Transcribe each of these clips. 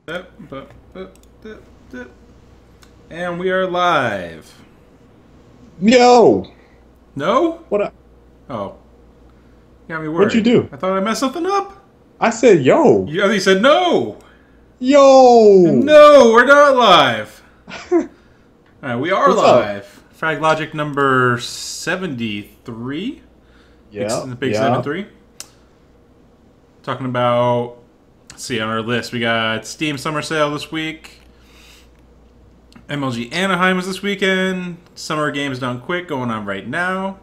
And we are live. Yo! No? What up? Oh. Got me worried. What'd you do? I thought I messed something up. I said yo! You said no! Yo! No, we're not live! Alright, we are What's live. up? Frag Logic number 73. Yeah. Big 7-3. Talking about, let's see, on our list, we got Steam Summer Sale this week. MLG Anaheim is this weekend. Summer Games Done Quick going on right now.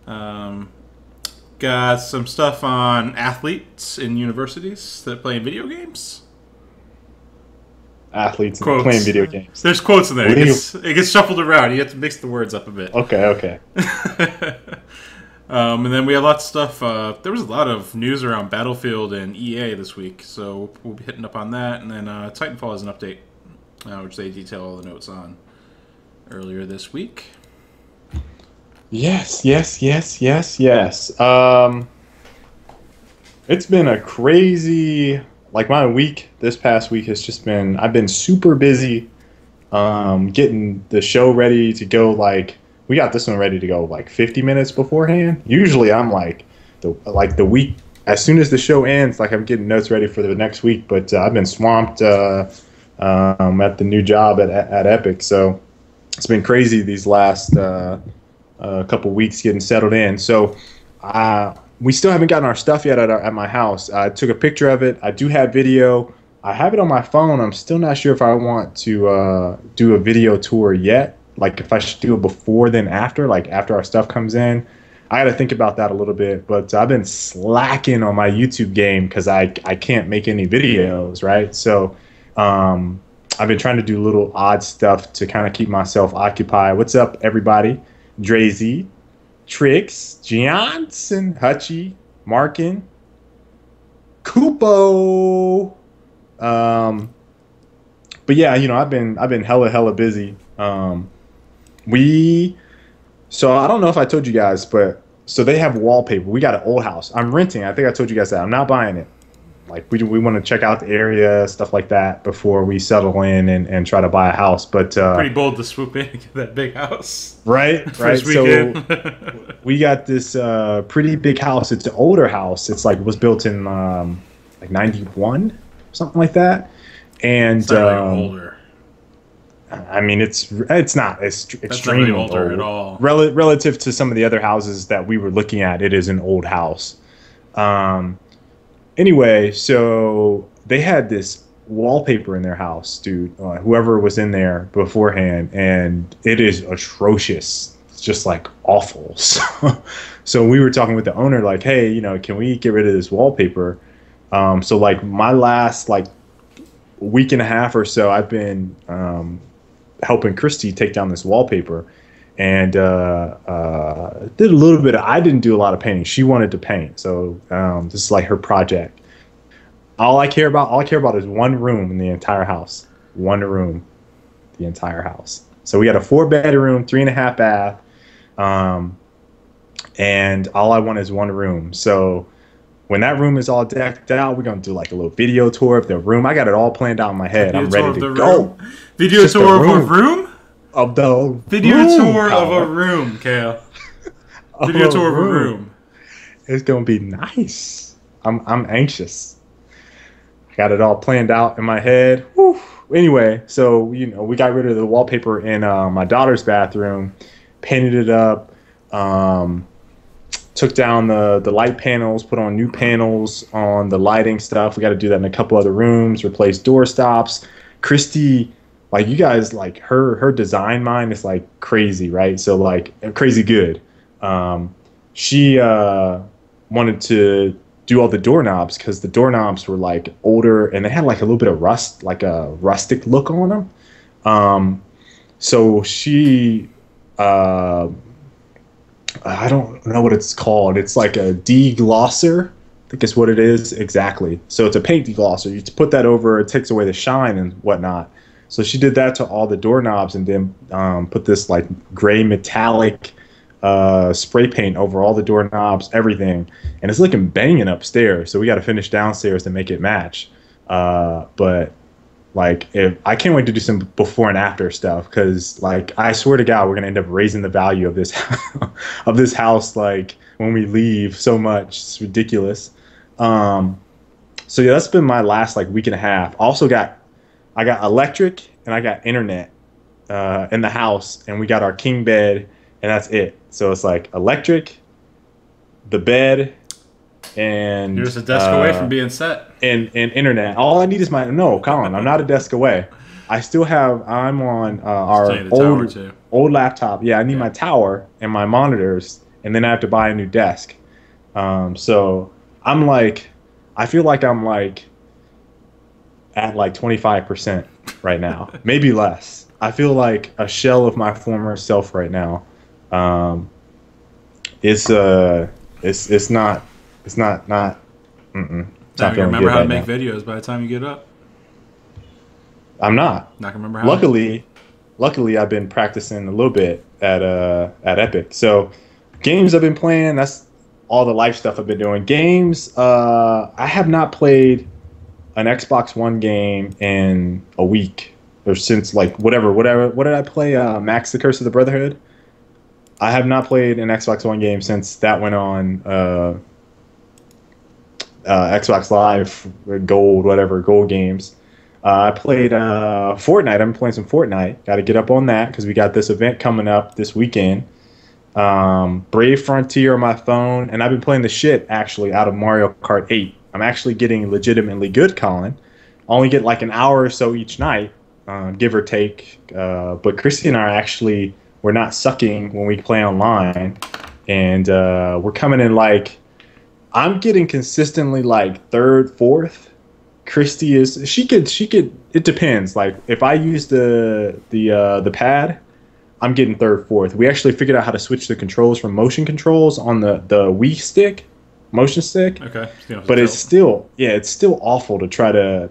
Got some stuff on athletes in universities that play video games. Athletes Quotes. playing video games. There's quotes in there. It gets shuffled around. You have to mix the words up a bit. Okay. And then we have lots of stuff. There was a lot of news around Battlefield and EA this week, so we'll be hitting up on that. And then Titanfall has an update, which they detail all the notes on earlier this week. Yes. It's been a crazy, my week, this past week has just been, I've been super busy getting the show ready to go, we got this one ready to go 50 minutes beforehand. Usually I'm the week, as soon as the show ends, I'm getting notes ready for the next week, but I've been swamped at the new job at Epic, so it's been crazy these last couple weeks getting settled in. So we still haven't gotten our stuff yet at my house. I took a picture of it. I do have video. I have it on my phone. I'm still not sure if I want to do a video tour yet. If I should do it before then after, after our stuff comes in. I got to think about that a little bit. But I've been slacking on my YouTube game because I can't make any videos, right? So I've been trying to do little odd stuff to kind of keep myself occupied. What's up, everybody? Drazy, Trix, Johnson, Hutchie, Markin, Kupo. But yeah, I've been hella busy. So I don't know if I told you guys, but so they have wallpaper. We got an old house. I'm renting. I think I told you guys that. I'm not buying it. We want to check out the area, stuff like that, before we settle in and try to buy a house. But pretty bold to swoop in and get that big house. Right. So we got this pretty big house. It's an older house. It's it was built in 91, something like that. And it's not older. I mean, it's not extremely not really older at all. Relative to some of the other houses that we were looking at, it is an old house. Anyway, so they had this wallpaper in their house, dude. Whoever was in there beforehand, and it is atrocious. It's just awful. So we were talking with the owner, hey, can we get rid of this wallpaper? So my last week and a half or so, I've been helping Christy take down this wallpaper, and did a little bit. I didn't do a lot of painting. She wanted to paint, so this is her project. All I care about is one room in the entire house. One room, the entire house. So we got a 4-bedroom, 3.5 bath, and all I want is one room. So when that room is all decked out, we're gonna do a little video tour of the room. I got it all planned out in my head. I'm ready to go. Video tour of a room? Of the video room, tour of a room, Kale. Video tour of a room. It's gonna be nice. I'm anxious. I got it all planned out in my head. Whew. Anyway, so we got rid of the wallpaper in my daughter's bathroom, painted it up, took down the light panels, put on new panels on the lighting stuff. We got to do that in a couple other rooms, replace door stops. Christy, you guys, her design mind is crazy, right? So crazy good. She wanted to do all the doorknobs because the doorknobs were older and they had a little bit of rust, a rustic look on them. So she, I don't know what it's called. It's a deglosser, I think is what it is exactly. So it's a paint deglosser. You put that over, it takes away the shine and whatnot. So she did that to all the doorknobs and then put this gray metallic spray paint over all the doorknobs, everything, and it's looking banging upstairs. So we got to finish downstairs to make it match. But Like, if I can't wait to do some before and after stuff, because like I swear to God, we're gonna end up raising the value of this of this house like when we leave so much. It's ridiculous. So yeah, that's been my last like week and a half. I got electric and I got internet in the house, and we got our king bed, and that's it. So it's like electric, the bed, and you're just a desk away from being set. And internet. All I need is no, Colin. I'm not a desk away. I'm on our old laptop. Yeah, I need my tower and my monitors, and then I have to buy a new desk. So I'm like, I feel like I'm like at like 25% right now, maybe less. I feel like a shell of my former self right now. It's not. Not gonna remember how to make videos by the time you get up. I'm not. Not gonna remember how. Luckily, I've been practicing a little bit at Epic. So, games I've been playing. That's all the life stuff I've been doing. Games. I have not played an Xbox One game in a week, or since like whatever. What did I play? Max: The Curse of the Brotherhood. I have not played an Xbox One game since that went on. Xbox Live, Gold games. I played Fortnite. I've been playing some Fortnite. Got to get up on that because we got this event coming up this weekend. Brave Frontier on my phone, and I've been playing the shit actually out of Mario Kart 8. I'm actually getting legitimately good, Colin. Only get like an hour or so each night, give or take. But Christy and I we're not sucking when we play online, and we're coming in like. I'm getting consistently like third, fourth. Christy is she could it depends. Like if I use the pad, I'm getting third, fourth. We actually figured out how to switch the controls from motion controls on the Wii stick, motion stick. Okay. But it's still awful to try to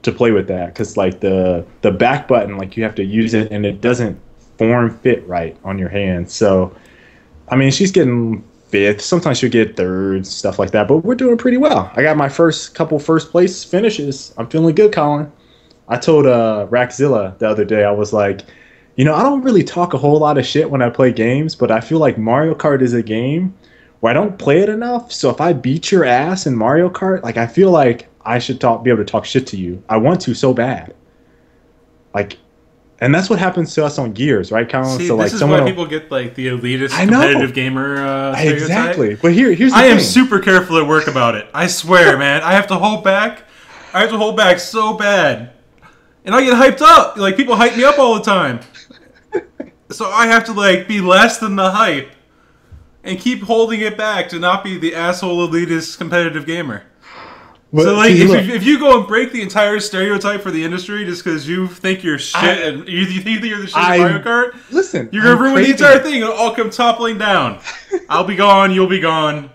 play with that because like the back button, like you have to use it and it doesn't form fit right on your hand. So I mean she's getting fifth. Sometimes she'll get third, stuff like that. But we're doing pretty well. I got my first couple first place finishes. I'm feeling good, Colin. I told Rackzilla the other day, I was like, I don't really talk a whole lot of shit when I play games, but I feel like Mario Kart is a game where I don't play it enough. So if I beat your ass in Mario Kart, like I feel like I should be able to talk shit to you. I want to so bad. Like. And that's what happens to us on Gears, right, Colin? See, so, like, this is why people get like the elitist competitive gamer stereotype. Exactly. But here's the thing. I am super careful at work about it. I swear, man. I have to hold back. I have to hold back so bad. And I get hyped up. Like, people hype me up all the time. So I have to, like, be less than the hype. And keep holding it back to not be the asshole elitist competitive gamer. But so, like, if you go and break the entire stereotype for the industry just because you think you're shit and you think you're the shit in Mario Kart, listen, you're going to ruin the entire thing. It'll all come toppling down. I'll be gone. You'll be gone.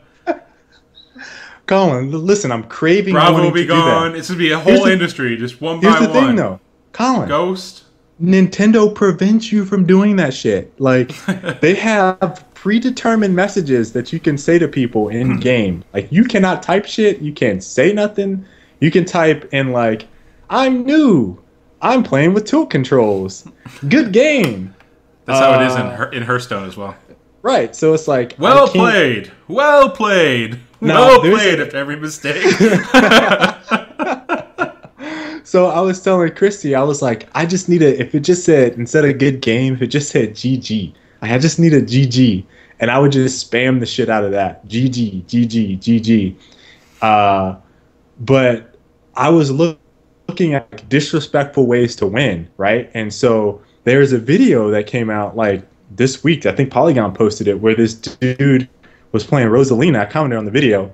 Colin, listen, I'm craving. Bravo will be gone. It's going to be a whole industry, just one by one. Here's the thing, though. Colin. Ghost. Nintendo prevents you from doing that shit. Like, they have predetermined messages that you can say to people in game. Like, you cannot type shit. You can't say nothing. You can type in, like, I'm new. I'm playing with tilt controls. Good game. That's how it is in Hearthstone as well. Right. So it's like... Well played. Well played. Well played after every mistake. So I was telling Christy, I was like, I just need if it just said, instead of good game, if it just said GG. I just need a GG. And I would just spam the shit out of that. GG, GG, GG. But I was looking at disrespectful ways to win, right? And so there's a video that came out like this week. I think Polygon posted it, where this dude was playing Rosalina. I commented on the video.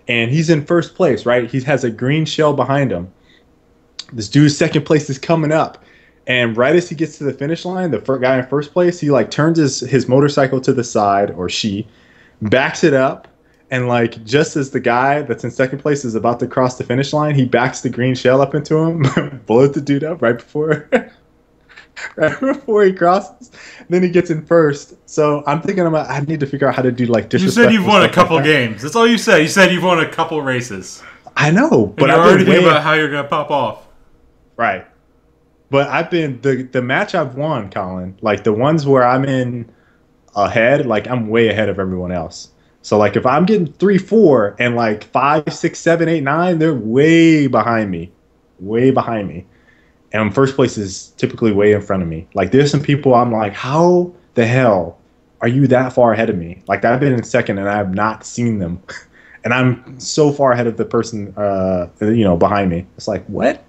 And he's in first place, right? He has a green shell behind him. This dude's second place is coming up. And right as he gets to the finish line, the guy in first place, he like turns his motorcycle to the side, or she, backs it up, and like just as the guy that's in second place is about to cross the finish line, he backs the green shell up into him, blows the dude up right before he crosses. Then he gets in first. So I'm thinking I need to figure out how to do like disrespectful. You said you've won a couple games. That's all you said. You said you've won a couple races. I know, but I'm already thinking about how you're gonna pop off. Right. But I've been the match I've won, Colin. Like the ones where I'm in ahead, like I'm way ahead of everyone else. So like if I'm getting 3-4 and like 5, 6, 7, 8, 9, they're way behind me. And first place is typically way in front of me. Like there's some people I'm like, how the hell are you that far ahead of me? Like I've been in second and I have not seen them, and I'm so far ahead of the person, behind me. It's like what?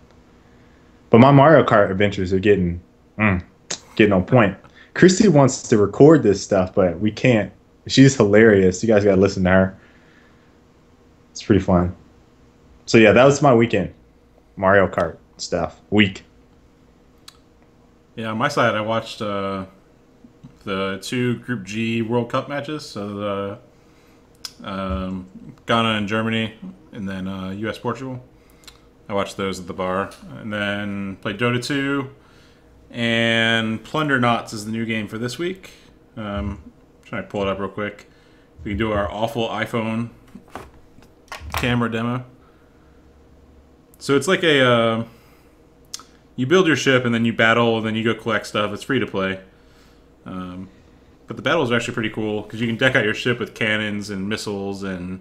But my Mario Kart adventures are getting on point. Christy wants to record this stuff, but we can't. She's hilarious. You guys got to listen to her. It's pretty fun. So yeah, that was my weekend. Mario Kart stuff. Week. Yeah, on my side, I watched the 2 Group G World Cup matches. So the Ghana and Germany, and then U.S. Portugal. I watched those at the bar, and then played Dota 2. And Plunder Knots is the new game for this week. Trying to pull it up real quick. We can do our awful iPhone camera demo. So it's like a you build your ship and then you battle and then you go collect stuff. It's free to play. But the battles are actually pretty cool because you can deck out your ship with cannons and missiles and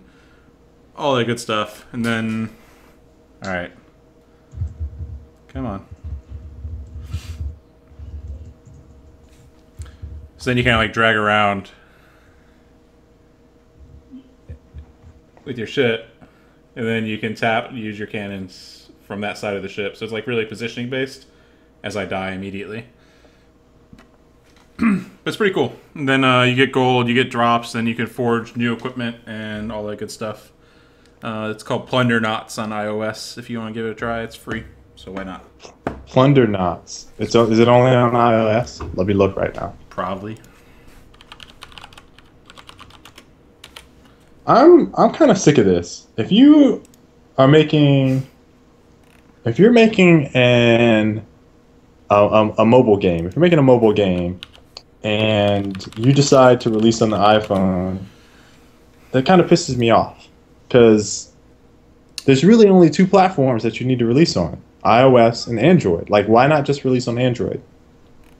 all that good stuff. And then, all right, come on. So then you kind of like drag around with your ship, and then you can use your cannons from that side of the ship. So it's like really positioning based as I die immediately. But it's pretty cool. And then you get gold, you get drops, then you can forge new equipment and all that good stuff. It's called Plunder Knots on iOS. If you want to give it a try, it's free. So why not? Plunder Knots. Is it only on iOS? Let me look right now. Probably. I'm kind of sick of this. If you're making a mobile game, if you're making a mobile game and you decide to release on the iPhone, that kind of pisses me off because there's really only 2 platforms that you need to release on: iOS and Android. Like, why not just release on Android?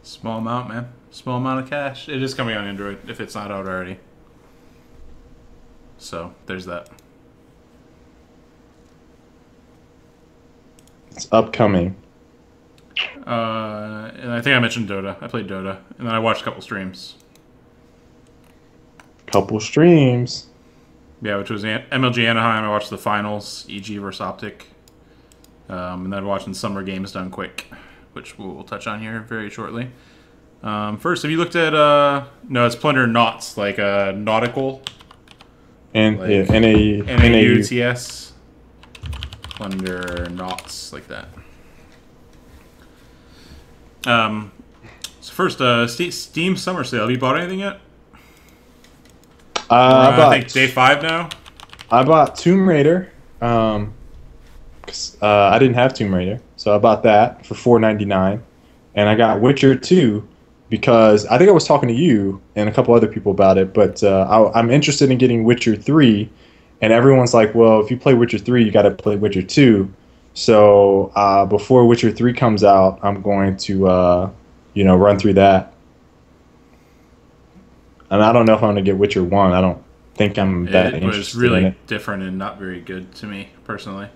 Small amount, man. Small amount of cash. It is coming on Android if it's not out already. So there's that. It's upcoming. And I think I mentioned Dota. I played Dota, and then I watched a couple streams. Yeah, which was MLG Anaheim. I watched the finals, EG versus Optic. And then watching Summer Games Done Quick, which we'll touch on here very shortly. First, have you looked at... no, it's Plunder Knots, like nautical. And like, yeah, N-A-U-T-S. Plunder Knots, like that. So first, Steam Summer Sale. Have you bought anything yet? I think day 5 now. I bought Tomb Raider. I didn't have Tomb Raider, so I bought that for $4.99, and I got Witcher 2 because I think I was talking to you and a couple other people about it. But I'm interested in getting Witcher 3, and everyone's like, "Well, if you play Witcher 3, you got to play Witcher 2." So before Witcher 3 comes out, I'm going to run through that. And I don't know if I'm going to get Witcher 1. I don't think I'm that interested in it. It was really different and not very good to me, personally.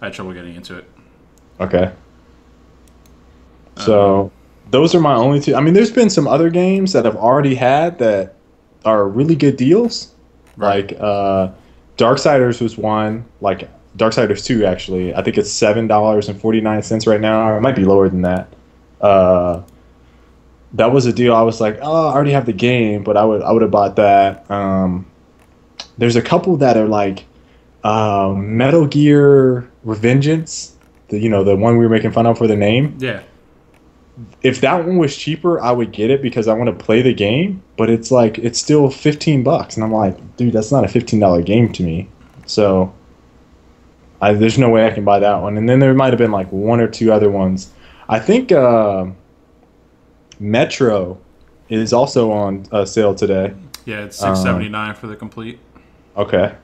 I had trouble getting into it. Okay. So those are my only 2. I mean, there's been some other games that I've already had that are really good deals. Right. Like Darksiders was one. Like Darksiders 2, actually. I think it's $7.49 right now. Or it might be lower than that. That was a deal. I was like, oh, I already have the game, but I would have bought that. There's a couple that are like Metal Gear Revengeance, the one we were making fun of for the name. Yeah. If that one was cheaper, I would get it because I want to play the game. But it's still $15, and I'm like, dude, that's not a $15 game to me. So there's no way I can buy that one. And then there might have been like 1 or 2 other ones. I think Metro is also on sale today. Yeah, it's $6.79 for the complete. Okay.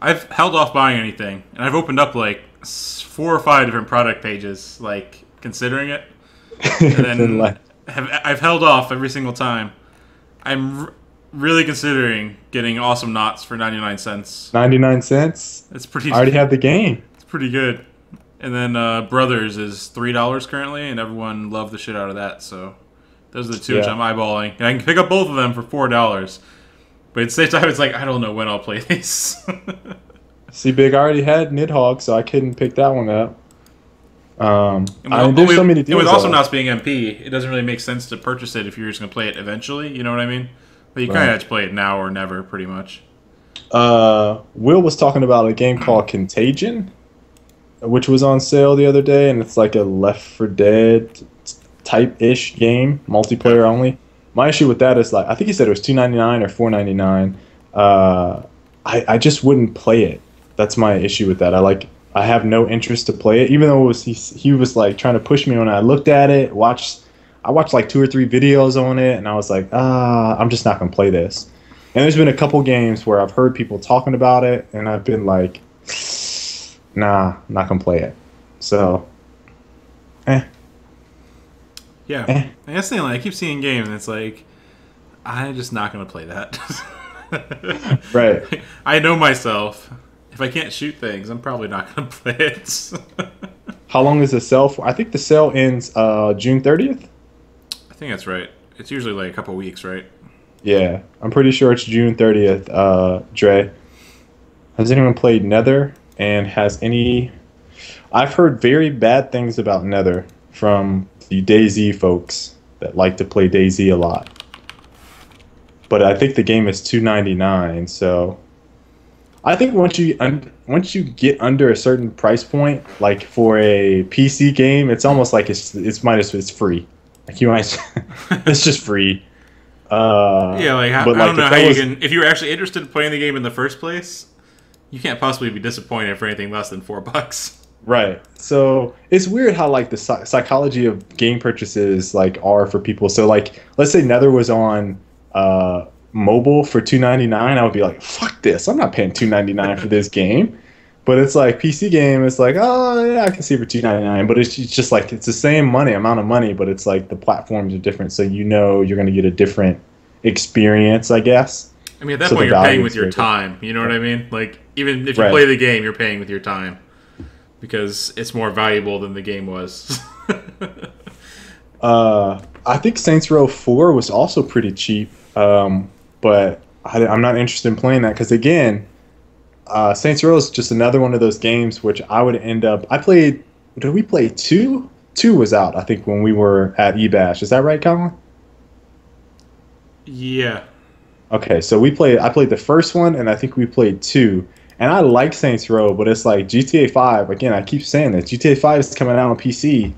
I've held off buying anything, and I've opened up like 4 or 5 different product pages, like considering it, and then I've held off every single time. I'm really considering getting Awesome Knots for 99 cents. 99 cents? It's pretty. I already have the game. It's pretty good. And then Brothers is $3 currently, and everyone loved the shit out of that. So those are the two which I'm eyeballing, and I can pick up both of them for $4. But at the same time, it's like I don't know when I'll play these. See, Big, I already had Nidhogg, so I couldn't pick that one up. There's so many deals. With Awesome Knots being MP, it doesn't really make sense to purchase it if you're just going to play it eventually. You know what I mean? But you kind of have to play it now or never, pretty much. Will was talking about a game called Contagion, which was on sale the other day, and it's like a Left 4 Dead type-ish game, multiplayer only. My issue with that is, like, I think he said it was $2.99 or $4.99. I just wouldn't play it. That's my issue with that. I have no interest to play it, even though he was like trying to push me on it. I looked at it, I watched like 2 or 3 videos on it, and I was like, I'm just not gonna play this. And there's been a couple games where I've heard people talking about it, and I've been like, nah, not gonna play it. So, Yeah, I guess the thing, like, I keep seeing games, and it's like, I'm just not gonna play that. Right. I know myself. If I can't shoot things, I'm probably not going to play it. How long is the sale for? I think the sale ends June 30th. I think that's right. It's usually like a couple weeks, right? Yeah, I'm pretty sure it's June 30th. Dre, has anyone played Nether? And has any... I've heard very bad things about Nether from the DayZ folks that like to play DayZ a lot. But I think the game is $2.99, so... I think once you get under a certain price point, like for a PC game, it's almost like it's free. Like you might, it's just free. Yeah, like I don't know how you can. If you were actually interested in playing the game in the first place, you can't possibly be disappointed for anything less than $4. Right. So it's weird how like the psychology of game purchases like are for people. So like, let's say Nether was on mobile for $2.99, I would be like, fuck this, I'm not paying $2.99 for this game. But it's like PC game, it's like, oh yeah, I can see it for $2.99, but it's just like it's the same amount of money, but it's like the platforms are different, so you know you're going to get a different experience, I guess. I mean, at that point you're paying with your time, you know what I mean? Like, even if you play the game, you're paying with your time because it's more valuable than the game was. I think Saints Row 4 was also pretty cheap. But I'm not interested in playing that because, again, Saints Row is just another one of those games which I would end up... did we play 2? 2 was out, I think, when we were at eBash. Is that right, Colin? Yeah. Okay, so I played the first one, and I think we played 2. And I like Saints Row, but it's like GTA 5. Again, I keep saying this. GTA 5 is coming out on PC.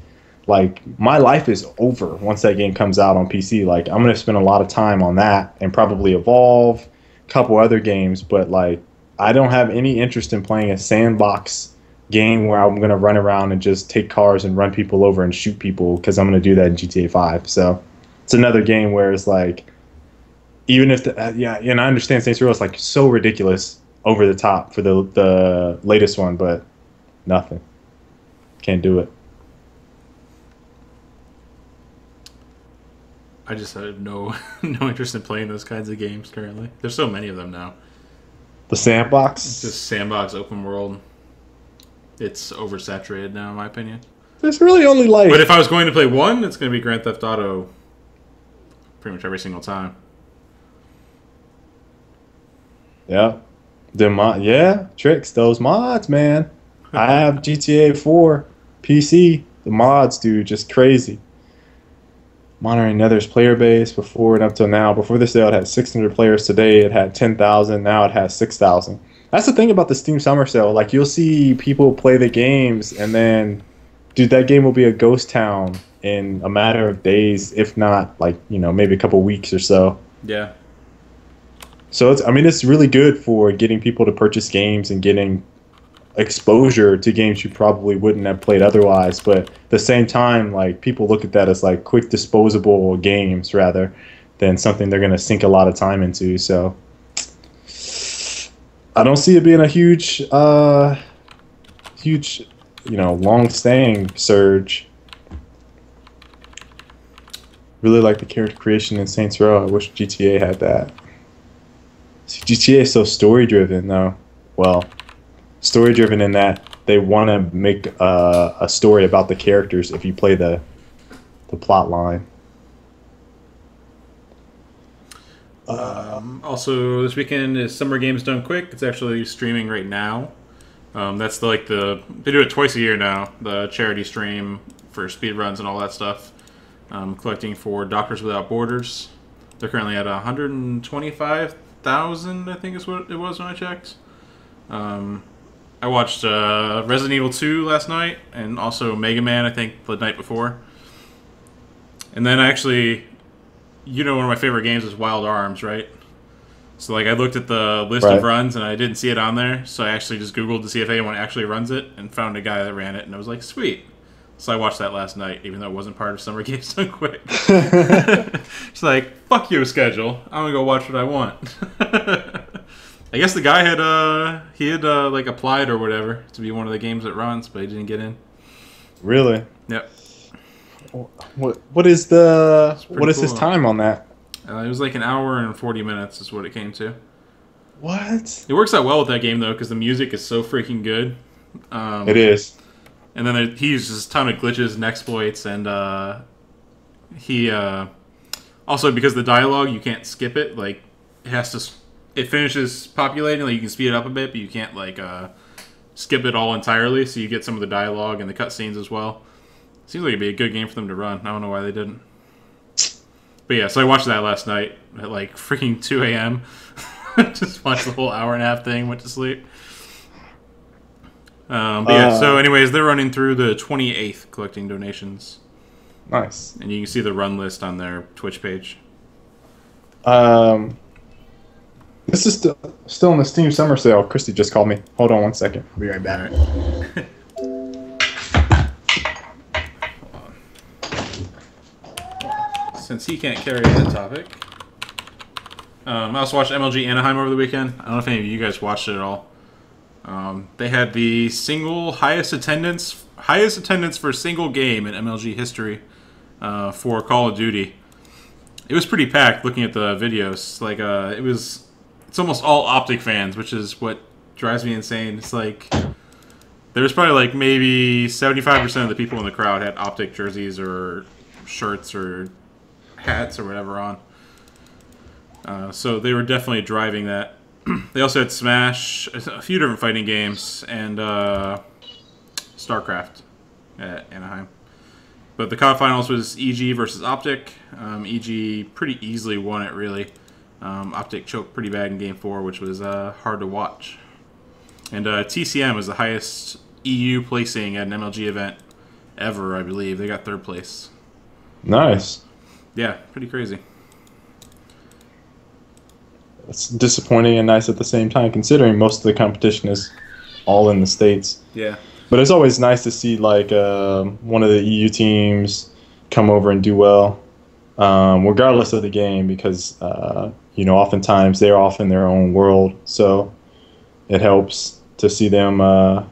Like, my life is over once that game comes out on PC. Like, I'm going to spend a lot of time on that and probably Evolve, a couple other games. But, like, I don't have any interest in playing a sandbox game where I'm going to run around and just take cars and run people over and shoot people because I'm going to do that in GTA 5. So, it's another game where it's like, even if, and I understand Saints Row is, like, so ridiculous over the top for the latest one, but nothing. Can't do it. I just have no interest in playing those kinds of games currently. There's so many of them now. The sandbox? It's just sandbox open world. It's oversaturated now, in my opinion. There's really only like... But if I was going to play one, it's going to be Grand Theft Auto pretty much every single time. Yeah. Tricks, those mods, man. I have GTA 4 PC. The mods, dude, just crazy. Monitoring Nether's player base before and up till now. Before this sale, it had 600 players. Today, it had 10,000. Now it has 6,000. That's the thing about the Steam Summer Sale. Like, you'll see people play the games, and then, dude, that game will be a ghost town in a matter of days, if not, like, maybe a couple weeks or so. Yeah. So, it's really good for getting people to purchase games and getting exposure to games you probably wouldn't have played otherwise, but at the same time, like, people look at that as like quick disposable games rather than something they're going to sink a lot of time into. So I don't see it being a huge long-staying Surge. Really like the character creation in Saints Row. I wish GTA had that. See, GTA is so story-driven, though. Well, story-driven in that they want to make a story about the characters if you play the plot line. Also, this weekend is Summer Games Done Quick. It's actually streaming right now. That's they do it twice a year now. The charity stream for speedruns and all that stuff. Collecting for Doctors Without Borders. They're currently at 125,000, I think is what it was when I checked. I watched Resident Evil 2 last night, and also Mega Man, I think, the night before. And then actually, one of my favorite games is Wild Arms, right? So I looked at the list of runs, and I didn't see it on there, so I actually just Googled to see if anyone actually runs it, and found a guy that ran it, and I was like, sweet. So I watched that last night, even though it wasn't part of Summer Games Done Quick. It's like, fuck your schedule. I'm gonna go watch what I want. I guess the guy had applied or whatever to be one of the games that runs, but he didn't get in. Really? Yep. What is his time on that? It was like an hour and 40 minutes is what it came to. What? It works out well with that game though, because the music is so freaking good. It is. And then he uses a ton of glitches and exploits, and he also, because the dialogue, you can't skip it. It finishes populating. You can speed it up a bit, but you can't skip it all entirely. So you get some of the dialogue and the cutscenes as well. Seems like it'd be a good game for them to run. I don't know why they didn't. But yeah, so I watched that last night at freaking 2 a.m. Just watched the whole hour and a half thing. Went to sleep. But yeah, so anyways, they're running through the 28th collecting donations. Nice. And you can see the run list on their Twitch page. This is still in the Steam Summer Sale. Christy just called me. Hold on one second. I'll be right back. Right. Since he can't carry that topic. I also watched MLG Anaheim over the weekend. I don't know if any of you guys watched it at all. They had the highest attendance for a single game in MLG history for Call of Duty. It was pretty packed. Looking at the videos, it's almost all Optic fans, which is what drives me insane. It's there was probably maybe 75% of the people in the crowd had Optic jerseys or shirts or hats or whatever on. So they were definitely driving that. They also had Smash, a few different fighting games, and StarCraft at Anaheim. But the COD finals was EG versus Optic. EG pretty easily won it, really. Optic choked pretty bad in Game 4, which was hard to watch. And TCM was the highest EU placing at an MLG event ever, I believe. They got 3rd place. Nice. Yeah, pretty crazy. It's disappointing and nice at the same time, considering most of the competition is all in the States. Yeah. But it's always nice to see one of the EU teams come over and do well, regardless of the game, because oftentimes they're off in their own world. So it helps to see them. I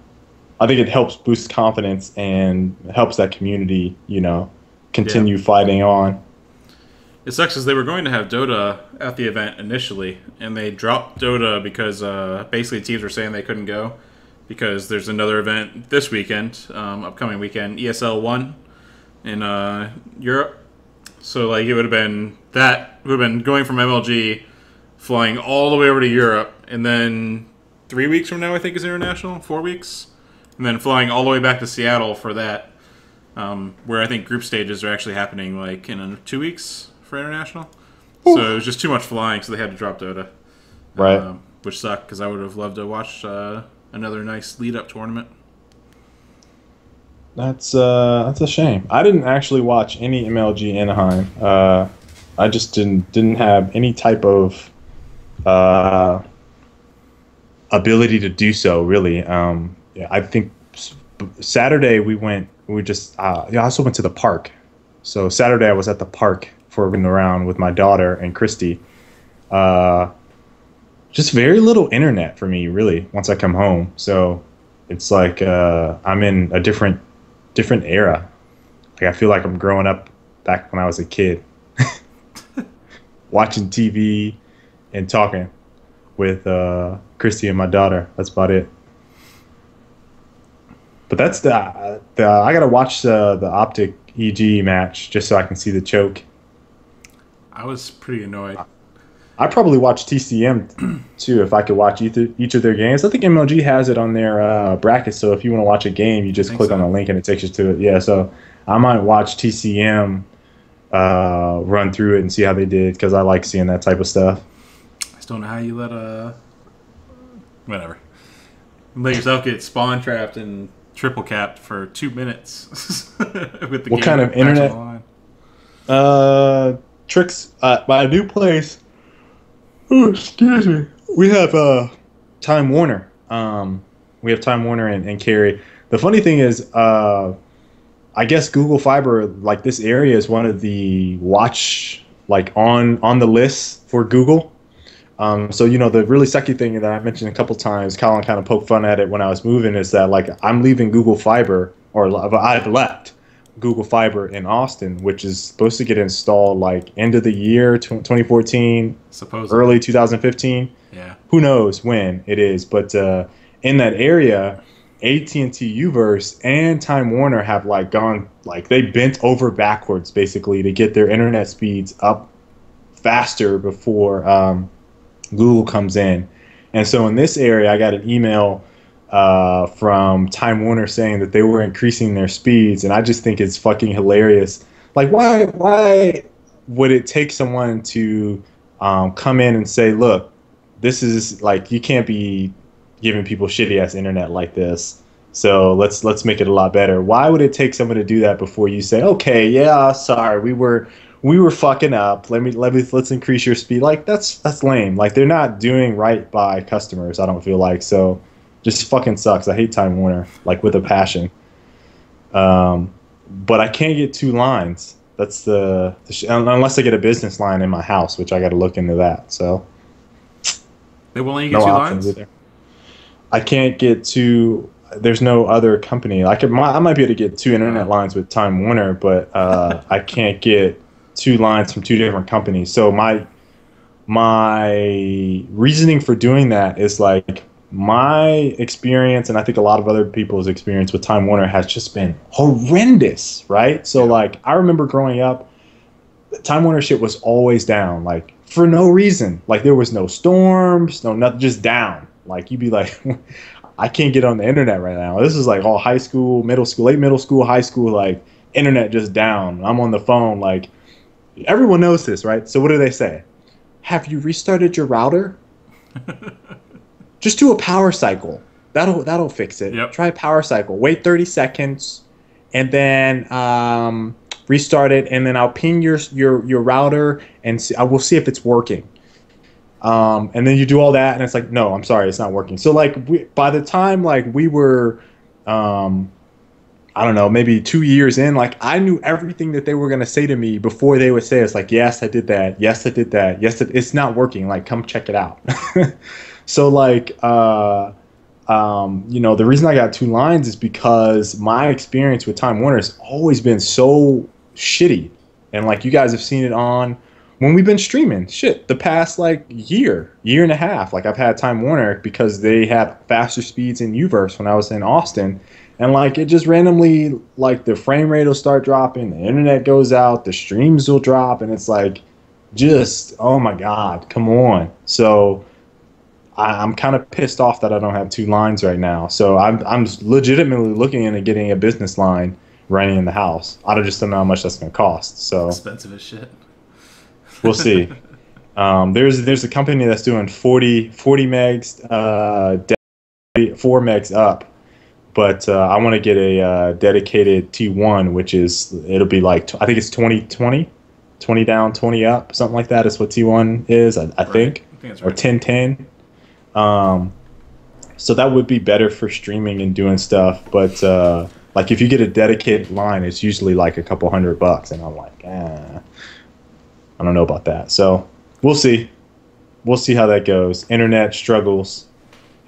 think it helps boost confidence and helps that community, continue fighting on. It sucks because they were going to have Dota at the event initially, and they dropped Dota because basically teams were saying they couldn't go because there's another event this weekend, upcoming weekend, ESL 1 in Europe. So it would have been going from MLG, flying all the way over to Europe, and then 3 weeks from now I think is international, 4 weeks, and then flying all the way back to Seattle for that, where I think group stages are actually happening in 2 weeks. For international. Ooh. So it was just too much flying, so they had to drop Dota. Right. Which sucked, because I would have loved to watch another nice lead-up tournament. That's a shame. I didn't actually watch any MLG Anaheim. I just didn't have any type of ability to do so, really. I think Saturday I also went to the park. So Saturday I was at the park running around with my daughter and Christy. Just very little internet for me, really, once I come home. So It's like I'm in a different era. Like I feel like I'm growing up back when I was a kid, watching TV and talking with Christy and my daughter. That's about it. But that's the I gotta watch the Optic EG match just so I can see the choke. I was pretty annoyed. I probably watch TCM too if I could watch each of their games. I think MLG has it on their bracket, so if you want to watch a game, you just click on the link and it takes you to it. Yeah, so I might watch TCM run through it and see how they did because I like seeing that type of stuff. I just don't know how you let whatever. Let yourself get spawn trapped and triple capped for 2 minutes with the what kind of internet? Tricks. My new place. Oh, excuse me. We have Time Warner. We have Time Warner and Carry. The funny thing is, I guess Google Fiber, like this area, is one of the watch like on the list for Google. So the really sucky thing that I mentioned a couple times, Colin kind of poked fun at it when I was moving, is that like I'm leaving Google Fiber, or I've left Google Fiber in Austin, which is supposed to get installed like end of the year 2014, supposedly early 2015. Yeah, who knows when it is, but in that area, AT&T Uverse and Time Warner have like gone like they bent over backwards basically to get their internet speeds up faster before Google comes in. And so in this area, I got an email from Time Warner saying that they were increasing their speeds, and I just think it's fucking hilarious. Like, why would it take someone to come in and say, look, this is like, you can't be giving people shitty ass internet like this, so let's make it a lot better. Why would it take someone to do that before you say, okay, yeah, sorry, we were fucking up. Let's increase your speed. Like that's lame. Like they're not doing right by customers, I don't feel like. So just fucking sucks. I hate Time Warner like with a passion. But I can't get 2 lines. That's unless I get a business line in my house, which I got to look into that. So they won't let you get 2 lines. Either. I can't get 2. There's no other company. I might be able to get 2 internet lines with Time Warner, but I can't get 2 lines from 2 different companies. So my reasoning for doing that is like my experience, and I think a lot of other people's experience with Time Warner has just been horrendous, right? So like I remember growing up, Time Warner shit was always down, like for no reason. Like there was no storms, no nothing, just down. Like you'd be like, I can't get on the internet right now. This is like all high school, middle school, late middle school, high school, like internet just down. I'm on the phone, like everyone knows this, right? So what do they say? Have you restarted your router? Just do a power cycle. That'll fix it. Yep. Try a power cycle. Wait 30 seconds, and then restart it, and then I'll ping your router and I will see if it's working. And then you do all that, and it's like, no, I'm sorry, it's not working. So like by the time like we were, I don't know, maybe 2 years in, like I knew everything that they were gonna say to me before they would say it's like, yes, I did that. Yes, I did that. Yes, it's not working. Like, come check it out. So like, the reason I got 2 lines is because my experience with Time Warner has always been so shitty, and like you guys have seen it on when we've been streaming. Shit, the past like year and a half, like I've had Time Warner because they had faster speeds in Uverse when I was in Austin. And like it just randomly, like the frame rate will start dropping, the internet goes out, the streams will drop, and it's like, just oh my god, come on. So I'm kind of pissed off that I don't have 2 lines right now. So I'm legitimately looking into getting a business line running in the house. I just don't know how much that's going to cost. So expensive as shit. We'll see. There's a company that's doing 40 megs, 4 megs up. But I want to get a dedicated T1, which it'll be like, I think it's 20 down, 20 up, something like that is what T1 is, I think. I think that's right. Or 1010. So that would be better for streaming and doing stuff. But like if you get a dedicated line, it's usually like a couple $100, and I'm like, I don't know about that. So we'll see. We'll see how that goes. Internet struggles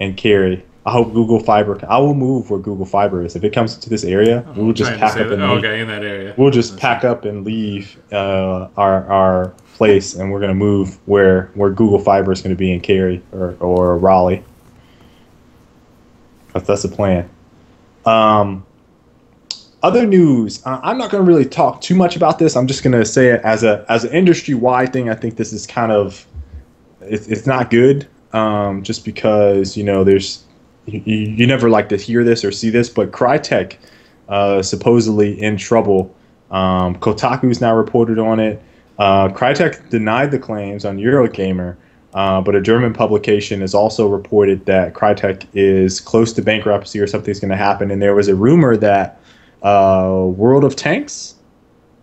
and carry. I hope Google Fiber. I will move where Google Fiber is. If it comes to this area, we'll just Trying to pack say up that. and Oh, leave. okay, in that area. We'll just pack up and leave our place, and we're gonna move where Google Fiber is gonna be in Cary or Raleigh. That's the plan. Other news. I'm not gonna really talk too much about this. I'm just gonna say it as an industry wide thing. I think this is kind of it's not good. Just because there's you never like to hear this or see this, but Crytek supposedly in trouble. Kotaku's now reported on it. Crytek denied the claims on Eurogamer, but a German publication has also reported that Crytek is close to bankruptcy or something's going to happen. And there was a rumor that World of Tanks,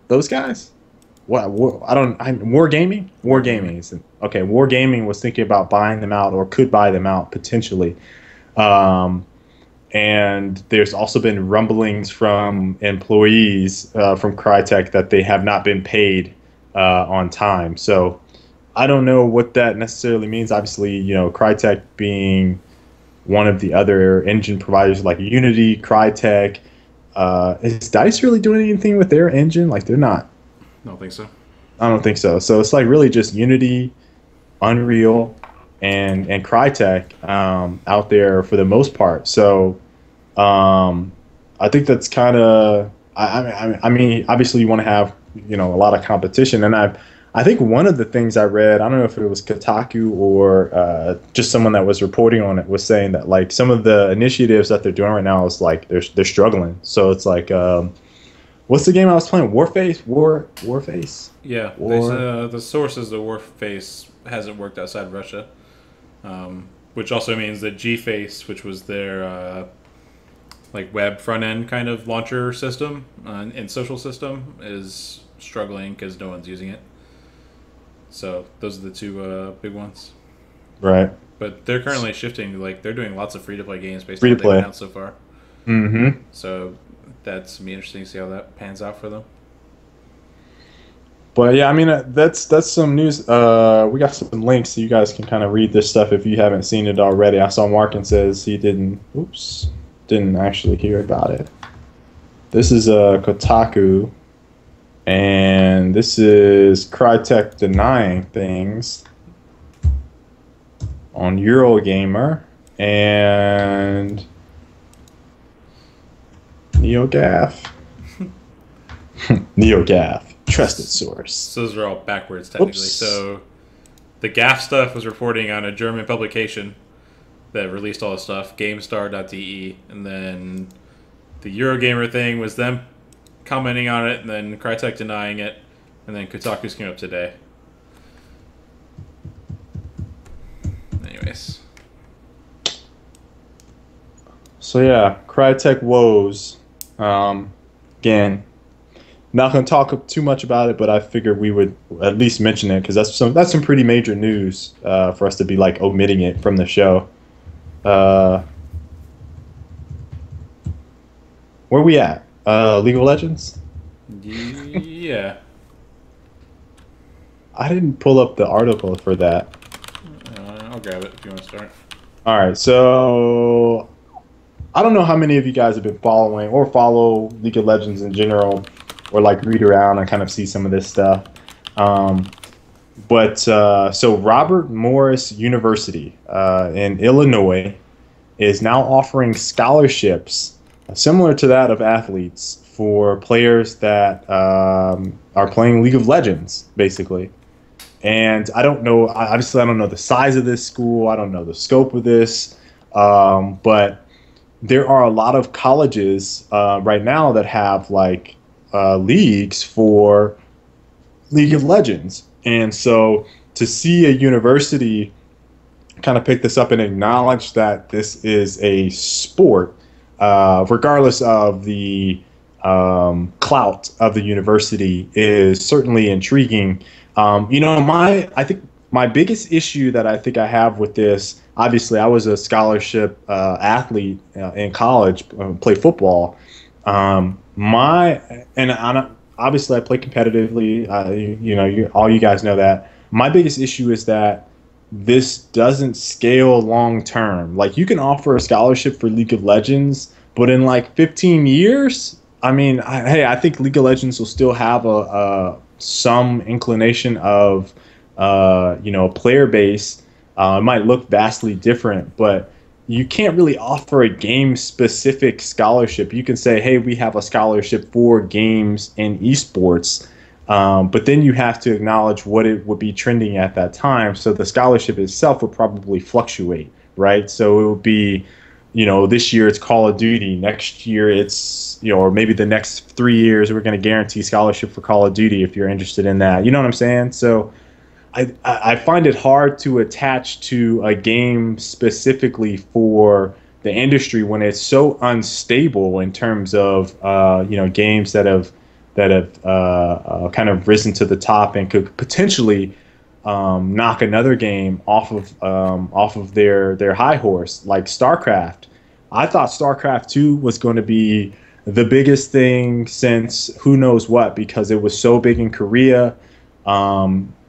those guys, Wargaming. Okay, Wargaming was thinking about buying them out or could buy them out potentially. And there's also been rumblings from employees from Crytek that they have not been paid on time. So I don't know what that necessarily means. Obviously, Crytek being one of the other engine providers like Unity, Crytek. Is DICE really doing anything with their engine? Like, they're not. I don't think so. I don't think so. So it's like really just Unity, Unreal, and Crytek out there for the most part. So I think that's kind of. I mean, obviously you want to have a lot of competition, and I think one of the things I read, I don't know if it was Kotaku or just someone that was reporting on it, was saying that like some of the initiatives that they're doing right now is like they're struggling. So it's like what's the game I was playing? Warface. Yeah, the source is the Warface hasn't worked outside Russia, which also means that GFace, which was their like web front end kind of launcher system and social system, is struggling because no one's using it. So those are the two big ones. Right. But they're currently shifting. Like they're doing lots of free to play games based Free on to what they've play. announced so far. Mm-hmm. So that's gonna be interesting to see how that pans out for them. But yeah, I mean that's some news. We got some links so you guys can kind of read this stuff if you haven't seen it already. I saw Markin says he didn't actually hear about it. This is Kotaku, and this is Crytek denying things on Eurogamer and NeoGAF. NeoGAF. Trusted source. So those are all backwards technically. Oops. So the GAF stuff was reporting on a German publication that released all the stuff, GameStar.de, and then the Eurogamer thing was them commenting on it, and then Crytek denying it, and then Kotaku's came up today. Anyways. So yeah, Crytek woes. Again, not going to talk too much about it, but I figured we would at least mention it because that's some pretty major news for us to be like omitting it from the show. Where we at? League of Legends? Yeah. I didn't pull up the article for that. I'll grab it if you want to start. All right, so I don't know how many of you guys have been following or follow League of Legends in general, or like read around and kind of see some of this stuff. So Robert Morris University in Illinois is now offering scholarships similar to that of athletes for players that are playing League of Legends, basically. And I don't know, obviously I don't know the size of this school, I don't know the scope of this, but there are a lot of colleges right now that have like leagues for League of Legends. And so to see a university kind of pick this up and acknowledge that this is a sport, regardless of the clout of the university, is certainly intriguing. I think my biggest issue that I think I have with this, obviously I was a scholarship athlete in college, played football. Obviously I play competitively. All you guys know that. My biggest issue is that this doesn't scale long term. Like you can offer a scholarship for League of Legends, but in like 15 years, I mean, hey, I think League of Legends will still have a some inclination of a player base. It might look vastly different, but you can't really offer a game specific scholarship. You can say, hey, we have a scholarship for games in esports. But then you have to acknowledge what it would be trending at that time. So the scholarship itself would probably fluctuate, right? So it would be, this year it's Call of Duty. Next year it's, or maybe the next 3 years we're going to guarantee scholarship for Call of Duty if you're interested in that. You know what I'm saying? So I find it hard to attach to a game specifically for the industry when it's so unstable in terms of games that have kind of risen to the top and could potentially knock another game off of their high horse, like StarCraft. I thought StarCraft 2 was going to be the biggest thing since who knows what because it was so big in Korea.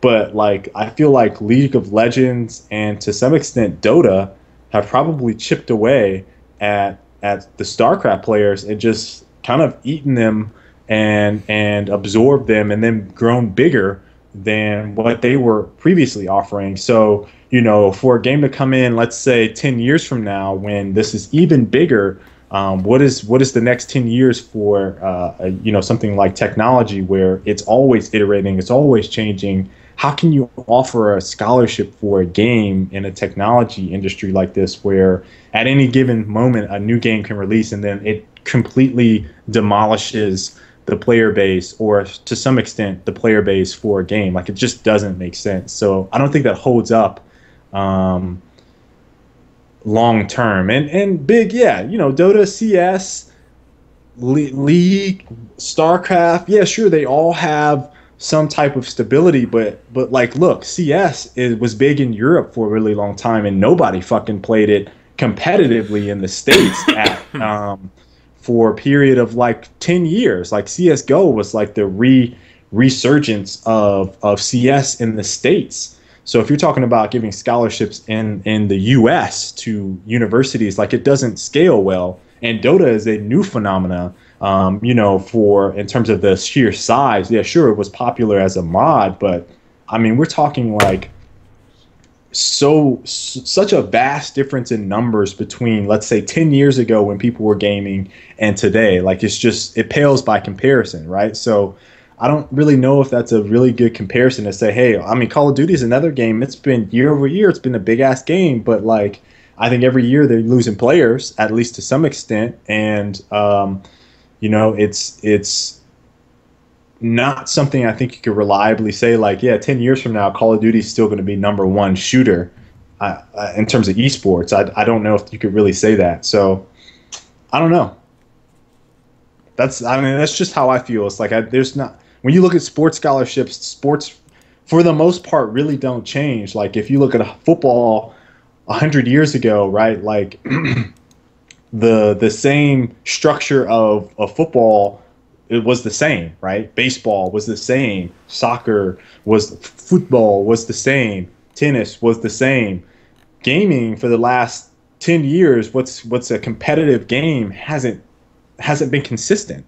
But like I feel like League of Legends and to some extent Dota have probably chipped away at the StarCraft players and just kind of eaten them and absorbed them and then grown bigger than what they were previously offering. So, for a game to come in, let's say 10 years from now, when this is even bigger, what is the next 10 years for something like technology where it's always iterating, it's always changing? How can you offer a scholarship for a game in a technology industry like this where at any given moment a new game can release and then it completely demolishes the player base or to some extent the player base for a game? Like it just doesn't make sense. So I don't think that holds up long term. And big, yeah, Dota, CS, League, StarCraft, yeah, sure, they all have some type of stability, but like, look, CS was big in Europe for a really long time, and nobody fucking played it competitively in the States for a period of like 10 years. Like CS:GO was like the resurgence of CS in the States. So if you're talking about giving scholarships in the U.S. to universities, like it doesn't scale well. And Dota is a new phenomena, for in terms of the sheer size. Yeah, sure, it was popular as a mod, but I mean, we're talking like such a vast difference in numbers between, let's say, 10 years ago when people were gaming and today. Like it pales by comparison, right? So I don't really know if that's a really good comparison to say, hey, I mean, Call of Duty is another game. It's been year over year. It's been a big ass game, but like, I think every year they're losing players, at least to some extent. And, it's not something I think you could reliably say like, yeah, 10 years from now, Call of Duty is still going to be #1 shooter in terms of esports. I don't know if you could really say that. So I don't know. That's just how I feel. It's like there's not, when you look at sports scholarships, sports for the most part really don't change. Like if you look at football 100 years ago, right? Like the same structure of football, it was the same, right? Baseball was the same, football was the same, tennis was the same. Gaming for the last 10 years, what's a competitive game hasn't been consistent.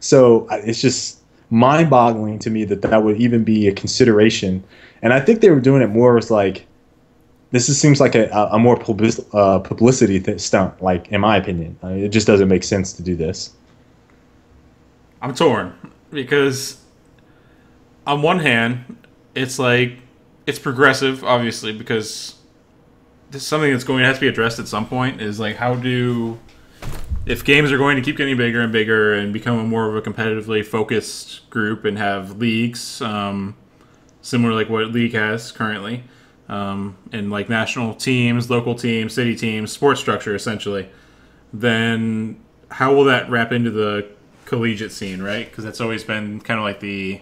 So it's just mind-boggling to me that would even be a consideration. And I think they were doing it more as like, seems like a more publicity stunt, like in my opinion. It just doesn't make sense to do this. I'm torn because on one hand, it's like it's progressive, obviously, because this is something that's going to have to be addressed at some point. Is like if games are going to keep getting bigger and bigger and become a more of a competitively focused group and have leagues, similar like what League has currently, and like national teams, local teams, city teams, sports structure essentially, then how will that wrap into the collegiate scene, right? Because that's always been kind of like the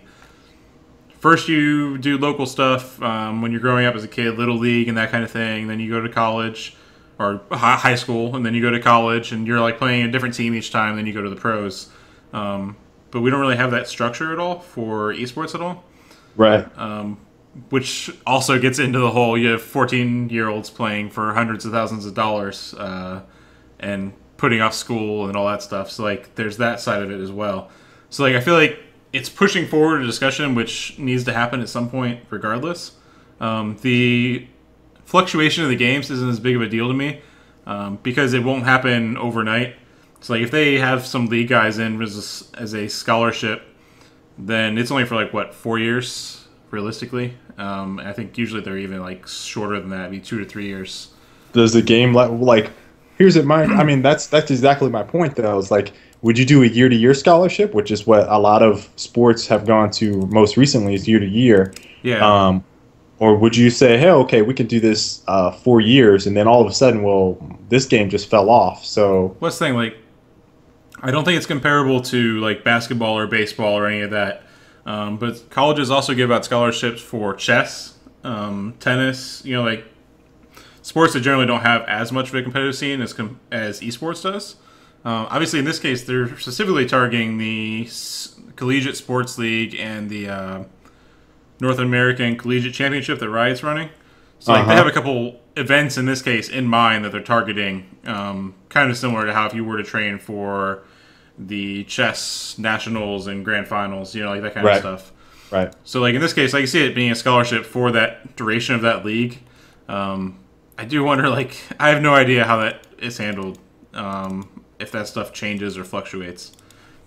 first you do local stuff when you're growing up as a kid, little league and that kind of thing. Then you go to college or high school, and then you go to college and you're like playing a different team each time. Then you go to the pros. But we don't really have that structure at all for esports at all. Right. which also gets into the whole, you have 14-year-olds playing for hundreds of thousands of dollars and putting off school and all that stuff. So, like, there's that side of it as well. So, like, I feel like it's pushing forward a discussion which needs to happen at some point regardless. The fluctuation of the games isn't as big of a deal to me because it won't happen overnight. So, like, if they have some league guys in as a scholarship, then it's only for, like, what, 4 years, realistically? I think usually they're even, like, shorter than that, maybe 2 to 3 years. Does the game, like, here's it, I mean, that's exactly my point, though. It's like, would you do a year-to-year scholarship, which is what a lot of sports have gone to most recently, is year-to-year? Yeah. Or would you say, hey, okay, we could do this 4 years, and then all of a sudden, well, this game just fell off, so... What's the thing, like, I don't think it's comparable to, like, basketball or baseball or any of that. But colleges also give out scholarships for chess, tennis, you know, like, sports that generally don't have as much of a competitive scene as esports does. Obviously, in this case, they're specifically targeting the Collegiate Sports League and the North American Collegiate Championship that Riot's running. So, like, they have a couple events in this case in mind that they're targeting, kind of similar to how if you were to train for the chess nationals and grand finals, you know, like that kind of stuff. Right. So, like, in this case, I can see it being a scholarship for that duration of that league. I do wonder, like, I have no idea how that is handled, if that stuff changes or fluctuates.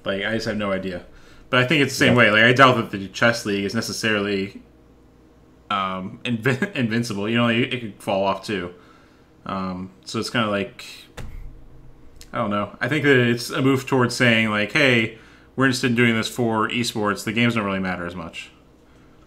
Like, I just have no idea. But I think it's the same way. Like, I doubt that the chess league is necessarily invincible. You know, like, it could fall off too. So it's kind of like, I don't know. I think that it's a move towards saying, like, hey, we're interested in doing this for esports. The games don't really matter as much.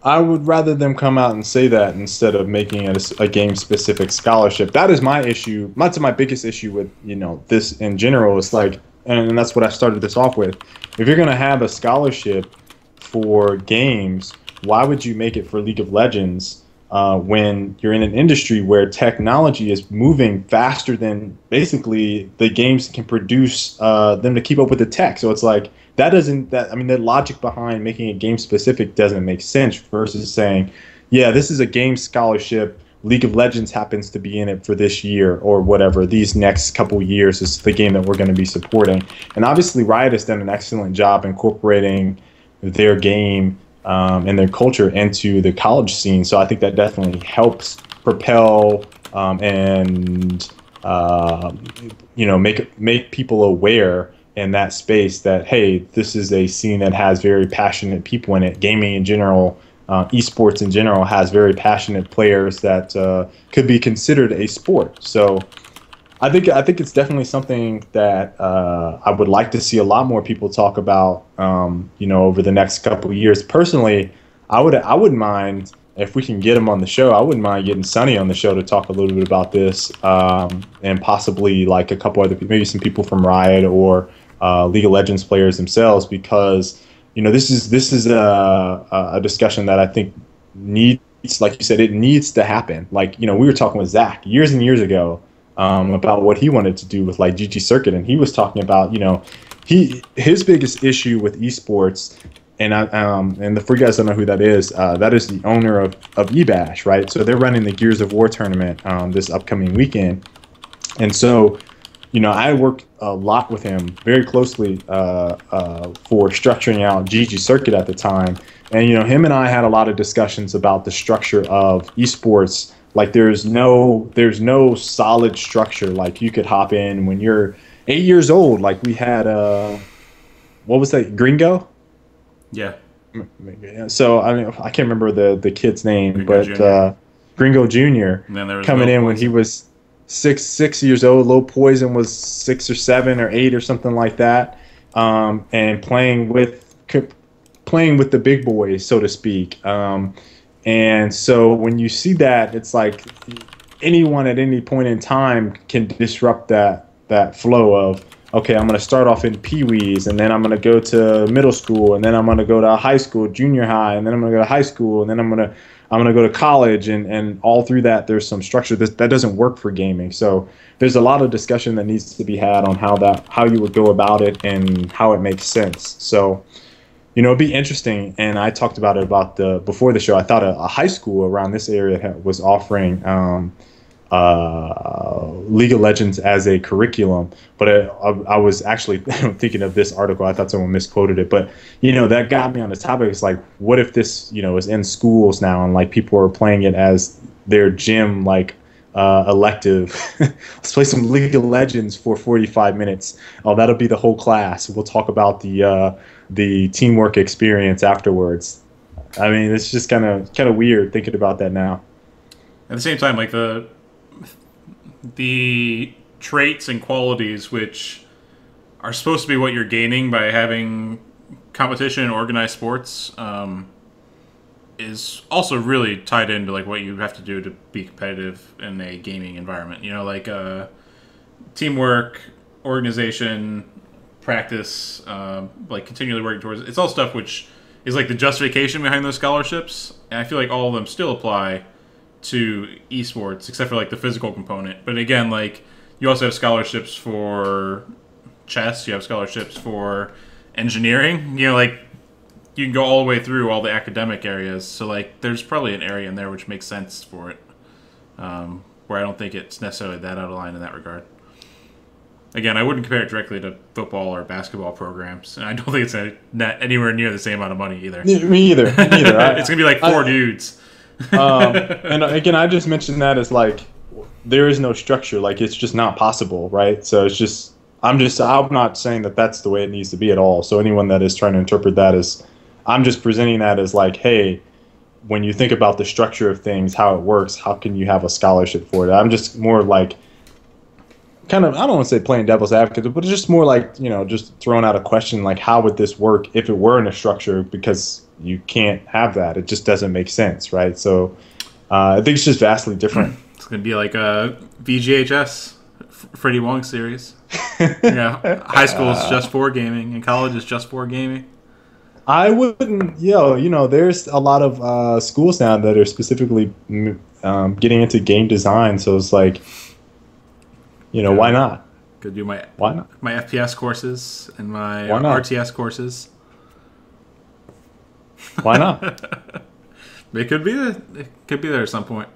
I would rather them come out and say that instead of making it a game-specific scholarship. That is my issue. That's my biggest issue with, you know, this in general. It's like, and that's what I started this off with. If you're going to have a scholarship for games, why would you make it for League of Legends when you're in an industry where technology is moving faster than basically the games can produce them to keep up with the tech? So it's like, I mean, the logic behind making it game specific doesn't make sense versus saying, yeah, this is a game scholarship. League of Legends happens to be in it for this year or whatever. These next couple years is the game that we're going to be supporting. And obviously, Riot has done an excellent job incorporating their game and their culture into the college scene. So I think that definitely helps propel and you know, make people aware in that space that, hey, this is a scene that has very passionate people in it. Gaming in general, esports in general, has very passionate players that could be considered a sport. So I think it's definitely something that I would like to see a lot more people talk about, you know, over the next couple of years. Personally, I wouldn't mind if we can get him on the show. I wouldn't mind getting Sonny on the show to talk a little bit about this, and possibly like a couple other, maybe some people from Riot or League of Legends players themselves, because, you know, this is a discussion that I think needs, like you said, it needs to happen. Like, you know, we were talking with Zach years and years ago about what he wanted to do with like GG Circuit, and he was talking about, you know, his biggest issue with esports, and for you guys don't know who that is the owner of eBash, right? So they're running the Gears of War tournament this upcoming weekend, and so, you know, I worked a lot with him very closely for structuring out GG Circuit at the time. And, you know, him and I had a lot of discussions about the structure of esports. Like, there's no solid structure. Like, you could hop in when you're 8 years old. Like, we had, what was that, Gringo? Yeah. So, I mean, I can't remember the kid's name, Gringo but Jr. Gringo Jr. And then there was coming in Poison. when he was six years old. Low Poison was 6 or 7 or 8 or something like that, and playing with the big boys, so to speak. And so when you see that, it's like anyone at any point in time can disrupt that flow of, okay, I'm going to start off in Pee-wees, and then I'm going to go to middle school, and then I'm going to go to high school, junior high, and then I'm going to go to high school, and then I'm going to go to college, and all through that there's some structure that doesn't work for gaming. So there's a lot of discussion that needs to be had on how you would go about it and how it makes sense. So You know, it'd be interesting, and I talked about it before the show. I thought a high school around this area was offering League of Legends as a curriculum, but I was actually thinking of this article. I thought someone misquoted it, but you know that got me on the topic. It's like, what if this, you know, is in schools now, and like people are playing it as their gym like elective. Let's play some League of Legends for 45 minutes. Oh, that'll be the whole class. We'll talk about the teamwork experience afterwards. I mean, it's just kind of weird thinking about that now. At the same time, like the traits and qualities which are supposed to be what you're gaining by having competition and organized sports is also really tied into like what you have to do to be competitive in a gaming environment. You know, like teamwork, organization, practice, like continually working towards it. It's all stuff which is like the justification behind those scholarships, and I feel like all of them still apply to esports except for like the physical component. But again, like you also have scholarships for chess, you have scholarships for engineering, you know, like you can go all the way through all the academic areas. So like there's probably an area in there which makes sense for it, where I don't think it's necessarily that out of line in that regard. Again, I wouldn't compare it directly to football or basketball programs, and I don't think it's anywhere near the same amount of money either. Me either. It's gonna be like four dudes. And again, I just mentioned that as like there is no structure, like it's just not possible, right? So it's just I'm not saying that that's the way it needs to be at all. So anyone that is trying to interpret that as, I'm just presenting that as like, hey, when you think about the structure of things, how it works, how can you have a scholarship for it? I'm just more like kind of, I don't want to say playing devil's advocate, but it's just more like, you know, just throwing out a question like, how would this work if it were in a structure? Because you can't have that. It just doesn't make sense, right? So I think it's just vastly different. It's going to be like a VGHS, Freddie Wong series. Yeah, high school is just for gaming, and college is just for gaming. I wouldn't, you know, there's a lot of schools now that are specifically getting into game design. So it's like, you know, why not? Could do my why not? FPS courses and my RTS courses. Why not? It could be there at some point.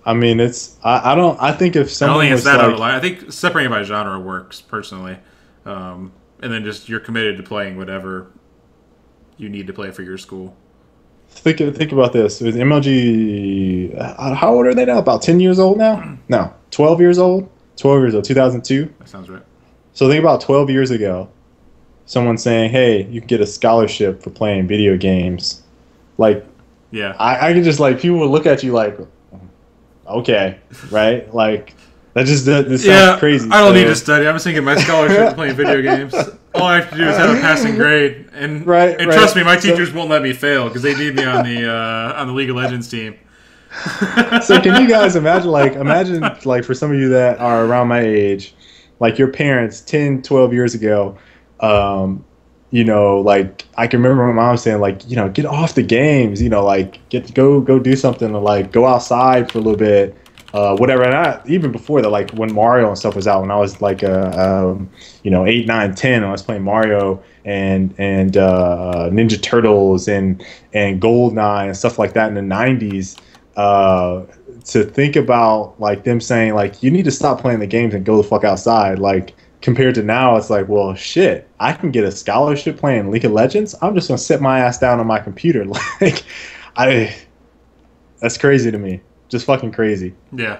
I mean, it's I think if someone I don't think it's was that like, out of line. I think separating by genre works personally, and then just you're committed to playing whatever you need to play for your school. Think about this. With MLG, how old are they now? About 10 years old now? No, 12 years old. 12 years old, 2002. That sounds right. So think about 12 years ago, someone saying, "Hey, you can get a scholarship for playing video games." Like, yeah, I could just like people would look at you like, okay, right? Like that just this sounds crazy. I don't need to study. I'm just thinking my scholarship for playing video games. All I have to do is have a passing grade, and trust me, my teachers won't let me fail because they need me on the League of Legends team. So can you guys imagine like for some of you that are around my age, like your parents 10, 12 years ago, you know, like I can remember my mom saying like, you know, get off the games, you know, like go do something, or like go outside for a little bit, whatever. And even before that, like when Mario and stuff was out, when I was like you know, 8, 9, 10, I was playing Mario and Ninja Turtles and GoldenEye and stuff like that in the 90s. To think about like them saying like you need to stop playing the games and go the fuck outside, like compared to now, it's like, well, shit, I can get a scholarship playing League of Legends. I'm just gonna sit my ass down on my computer. Like, that's crazy to me. Just fucking crazy. Yeah.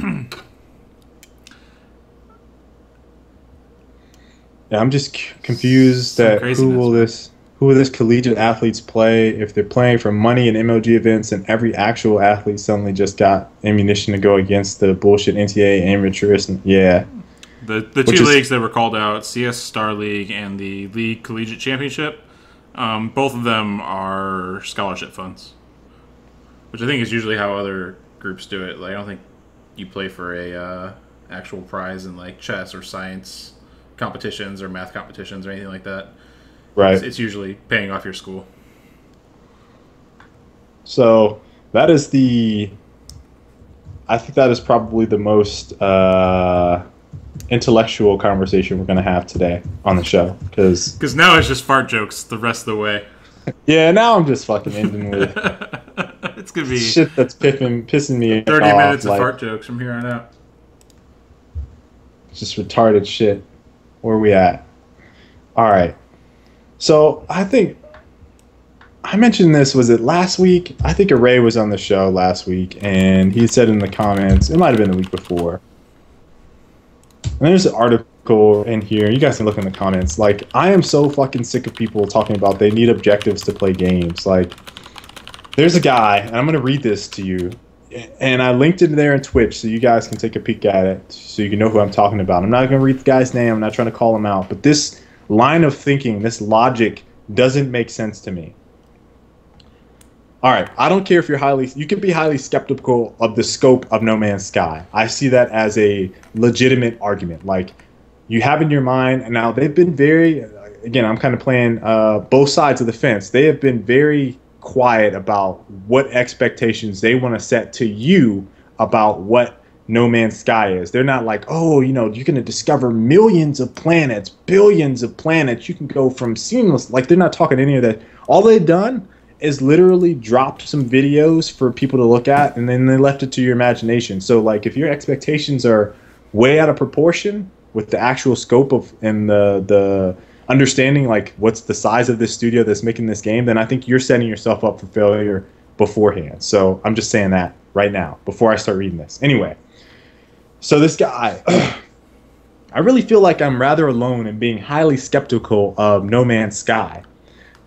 Yeah, I'm just confused that who will this collegiate athletes play if they're playing for money in MLG events, and every actual athlete suddenly just got ammunition to go against the bullshit NTA amateurism. Yeah. The two leagues that were called out, CS Star League and the League Collegiate Championship, both of them are scholarship funds, which I think is usually how other groups do it. Like I don't think you play for a actual prize in like chess or science competitions or math competitions or anything like that. Right. It's usually paying off your school. So that is I think that is probably the most intellectual conversation we're gonna have today on the show. Because now it's just fart jokes the rest of the way. Yeah, now I'm just fucking ending with it's gonna be shit that's pissing me 30 off, minutes of like, fart jokes from here on out. just retarded shit. Where are we at? All right. So I think I mentioned this. Was it last week? I think Array was on the show last week, and he said in the comments, it might have been the week before. And there's an article in here. You guys can look in the comments. Like, I am so fucking sick of people talking about they need objectives to play games. Like, there's a guy, and I'm going to read this to you. And I linked it there in Twitch so you guys can take a peek at it so you can know who I'm talking about. I'm not going to read the guy's name. I'm not trying to call him out. But this line of thinking, this logic, doesn't make sense to me. All right, I don't care if you can be highly skeptical of the scope of No Man's Sky. I see that as a legitimate argument. Like, you have in your mind, and now they've been very, again, I'm kind of playing both sides of the fence. They have been very quiet about what expectations they want to set to you about what No Man's Sky is. They're not like, oh, you're going to discover millions of planets, billions of planets. You can go from seamless. Like, they're not talking any of that. All they've done is literally dropped some videos for people to look at, and then they left it to your imagination. So, like, if your expectations are way out of proportion with the actual scope of and the understanding, like, what's the size of this studio that's making this game, then I think you're setting yourself up for failure beforehand. So I'm just saying that right now before I start reading this. Anyway, so this guy, I really feel like I'm rather alone in being highly skeptical of No Man's Sky.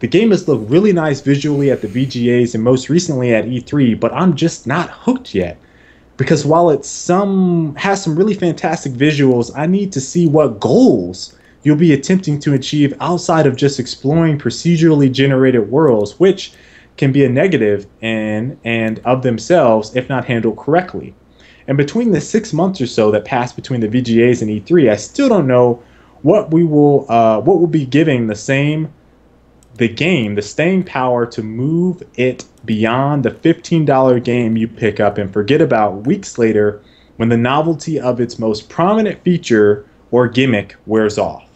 The game has looked really nice visually at the VGAs and most recently at E3, but I'm just not hooked yet. Because while it has some really fantastic visuals, I need to see what goals you'll be attempting to achieve outside of just exploring procedurally generated worlds, which can be a negative and of themselves if not handled correctly. And between the 6 months or so that passed between the VGAs and E3, I still don't know what will be giving the game the staying power to move it beyond the $15 game you pick up and forget about weeks later when the novelty of its most prominent feature or gimmick wears off.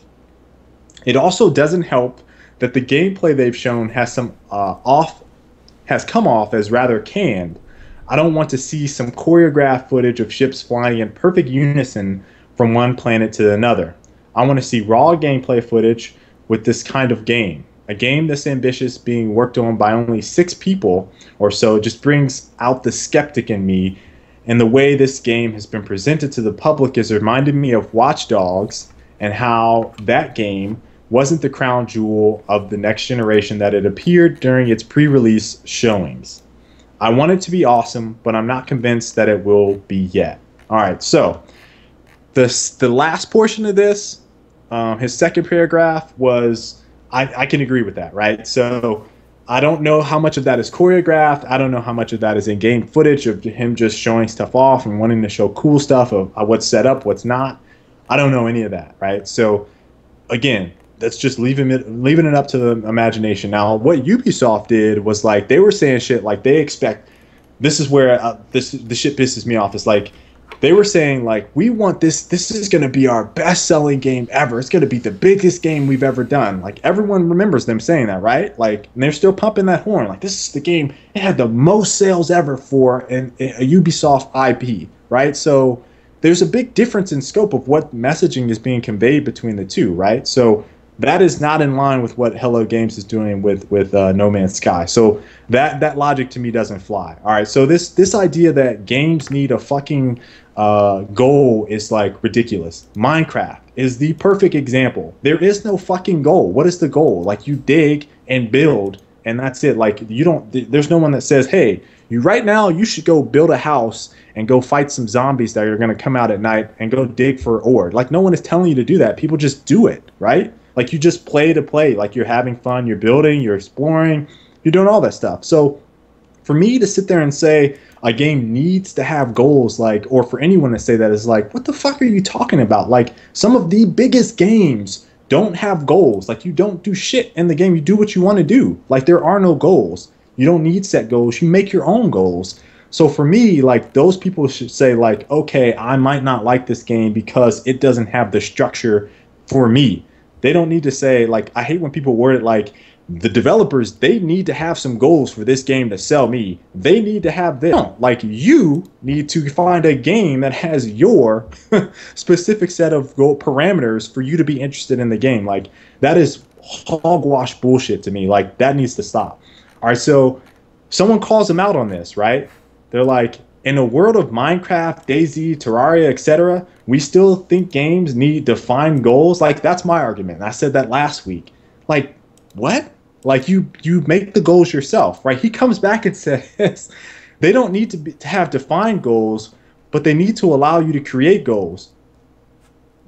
It also doesn't help that the gameplay they've shown has come off as rather canned. I don't want to see some choreographed footage of ships flying in perfect unison from one planet to another. I want to see raw gameplay footage with this kind of game. A game this ambitious being worked on by only 6 people or so just brings out the skeptic in me, and the way this game has been presented to the public has reminded me of Watch Dogs and how that game wasn't the crown jewel of the next generation that it appeared during its pre-release showings. I want it to be awesome, but I'm not convinced that it will be yet. All right, so the last portion of this, his second paragraph was, I can agree with that, right? So I don't know how much of that is choreographed. I don't know how much of that is in-game footage of him just showing stuff off and wanting to show cool stuff of what's set up, what's not. I don't know any of that, right? So again, that's just leaving it up to the imagination. Now, what Ubisoft did was, like, they were saying shit like they expect. This is where the shit pisses me off. It's like they were saying, like, we want this. This is going to be our best-selling game ever. It's going to be the biggest game we've ever done. Like, everyone remembers them saying that, right? Like, and they're still pumping that horn. Like, this is the game. It had the most sales ever for a Ubisoft IP, right? So there's a big difference in scope of what messaging is being conveyed between the two, right? So that is not in line with what Hello Games is doing with No Man's Sky. So that logic to me doesn't fly. All right, so this idea that games need a fucking goal is, like, ridiculous. Minecraft is the perfect example. There is no fucking goal. What is the goal? Like, you dig and build, and that's it. Like, there's no one that says, hey, right now you should go build a house and go fight some zombies that are going to come out at night and go dig for ore. Like, no one is telling you to do that. People just do it, right? Like, you just play to play. Like, you're having fun, you're building, you're exploring, you're doing all that stuff. So for me to sit there and say a game needs to have goals, like, or for anyone to say that is like, what the fuck are you talking about? Like, some of the biggest games don't have goals. Like, you don't do shit in the game. You do what you want to do. Like, there are no goals. You don't need set goals. You make your own goals. So for me, like those people should say like, okay, I might not like this game because it doesn't have the structure for me. They don't need to say like, I hate when people word it like the developers, they need to have some goals for this game to sell me. They need to have this. No, like you need to find a game that has your specific set of goal parameters for you to be interested in the game. Like that is hogwash bullshit to me. Like that needs to stop. All right, so someone calls them out on this, right? They're like, in a world of Minecraft, DayZ, Terraria, etc., we still think games need defined goals. Like that's my argument. I said that last week. Like, what? Like you make the goals yourself, right? He comes back and says they don't need to have defined goals, but they need to allow you to create goals.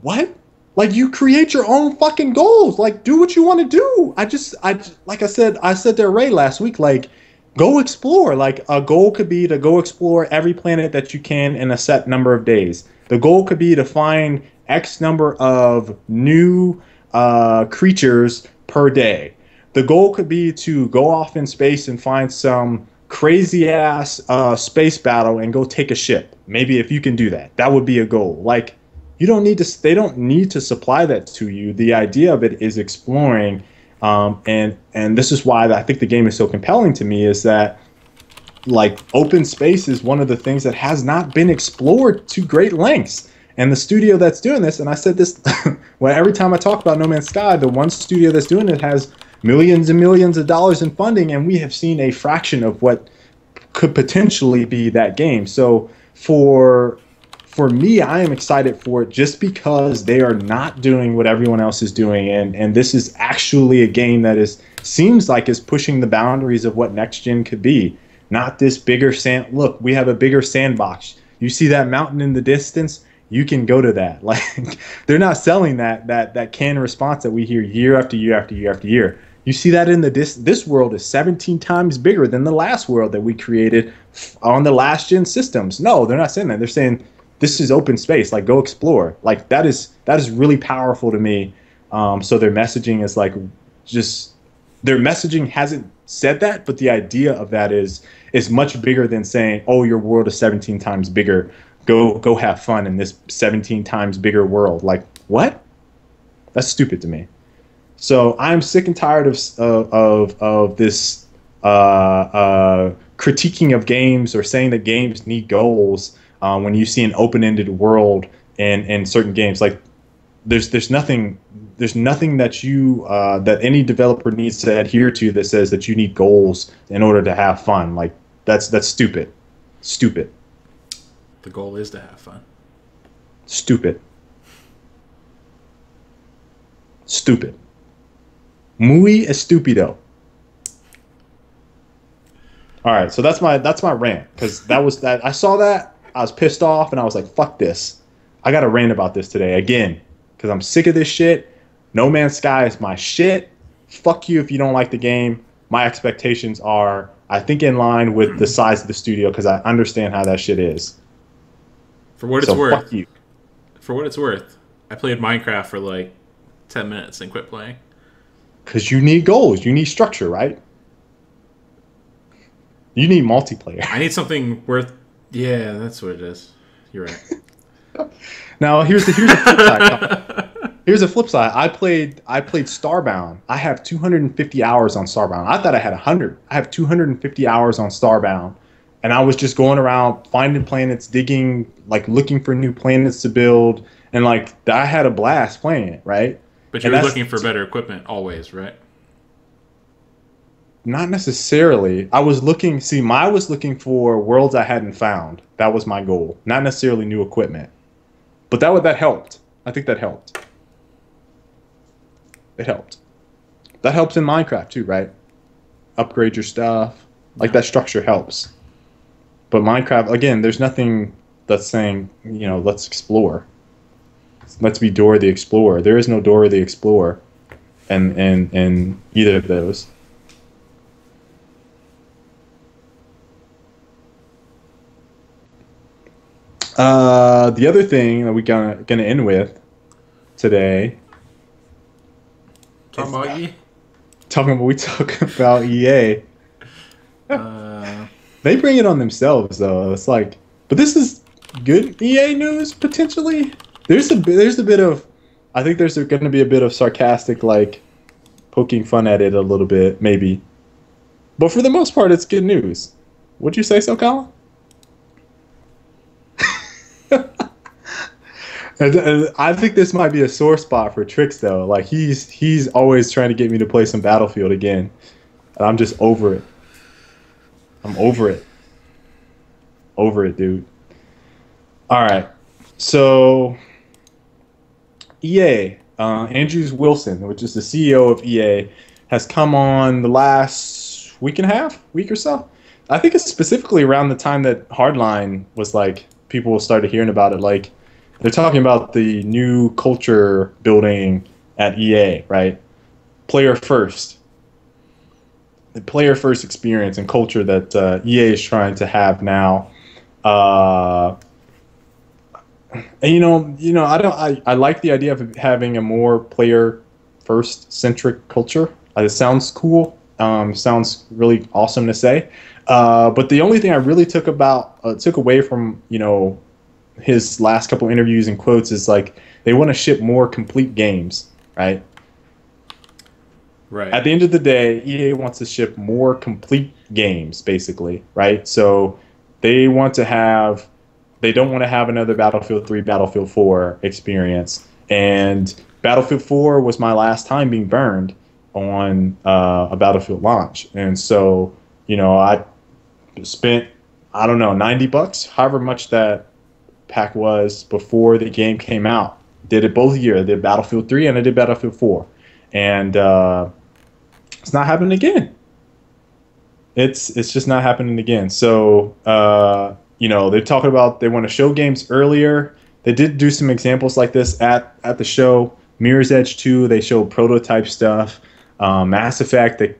What? Like you create your own fucking goals. Like do what you want to do. Like I said to Ray last week, like go explore. Like a goal could be to go explore every planet that you can in a set number of days. The goal could be to find X number of new creatures per day. The goal could be to go off in space and find some crazy ass space battle and go take a ship. Maybe if you can do that, that would be a goal. Like you don't need to. They don't need to supply that to you. The idea of it is exploring, and this is why I think the game is so compelling to me. Is that like open space is one of the things that has not been explored to great lengths. And the studio that's doing this, and I said this, well, every time I talk about No Man's Sky, the one studio that's doing it has millions and millions of dollars in funding, and we have seen a fraction of what could potentially be that game. So for me, I am excited for it just because they are not doing what everyone else is doing, and this is actually a game that seems like is pushing the boundaries of what next gen could be. Not this bigger sand. Look, we have a bigger sandbox. You see that mountain in the distance? You can go to that. Like they're not selling that canned response that we hear year after year after year after year. You see that in this world is 17 times bigger than the last world that we created on the last gen systems. No, they're not saying that. They're saying this is open space. Like go explore. Like that is really powerful to me. So their messaging is like just their messaging hasn't said that, but the idea of that is much bigger than saying, oh, your world is 17 times bigger. Go have fun in this 17 times bigger world. Like what? That's stupid to me. So I'm sick and tired of this critiquing of games or saying that games need goals when you see an open-ended world in certain games. Like there's nothing that you that any developer needs to adhere to that says that you need goals in order to have fun. Like that's stupid. Stupid. The goal is to have fun. Stupid. Stupid. Muy estupido. All right, so that's my rant because that I saw that, I was pissed off and I was like, fuck this. I got to rant about this today again because I'm sick of this shit. No Man's Sky is my shit. Fuck you if you don't like the game. My expectations are, I think, in line with the size of the studio because I understand how that shit is. For what it's worth. Fuck you. For what it's worth, I played Minecraft for like 10 minutes and quit playing. Because you need goals. You need structure, right? You need multiplayer. I need something worth... Yeah, that's what it is. You're right. Now, here's the flip side. Here's the flip side. I played Starbound. I have 250 hours on Starbound. I thought I had 100. I have 250 hours on Starbound. And I was just going around finding planets, digging, like looking for new planets to build. And like, I had a blast playing it, right? But you're looking for better equipment always, right? Not necessarily. I was looking for worlds I hadn't found. That was my goal. Not necessarily new equipment. But that helped. I think that helped. It helped. That helps in Minecraft too, right? Upgrade your stuff. Like that structure helps. But Minecraft, again, there's nothing that's saying, let's explore. Let's be Dora the Explorer. There is no Dora the Explorer in either of those. The other thing that we're gonna end with today. Talking about EA. We talk about EA. They bring it on themselves though. It's like, but this is good EA news potentially. There's a bit of, I think there's going to be a bit of sarcastic like poking fun at it a little bit maybe, but for the most part it's good news. Would you say so, Colin? And I think this might be a sore spot for Trix though. Like he's always trying to get me to play some Battlefield again, and I'm just over it. I'm over it. Over it, dude. All right. So EA, Andrews Wilson, which is the CEO of EA, has come on the last week and a half, week or so. I think it's specifically around the time that Hardline was like, people started hearing about it. Like, they're talking about the new culture building at EA, right? Player first. The player first experience and culture that EA is trying to have now. And I like the idea of having a more player first centric culture. It sounds cool. Sounds really awesome to say. But the only thing I really took away from his last couple interviews and quotes is like they want to ship more complete games, right? Right. At the end of the day, EA wants to ship more complete games, basically, right? So they don't want to have another Battlefield 3, Battlefield 4 experience. And Battlefield 4 was my last time being burned on a Battlefield launch. And so, I spent, I don't know, $90, however much that pack was before the game came out. Did it both years. I did Battlefield 3 and I did Battlefield 4. And it's not happening again. It's just not happening again. So, they're talking about they want to show games earlier. They did do some examples like this at the show. Mirror's Edge 2, they showed prototype stuff. Mass Effect, did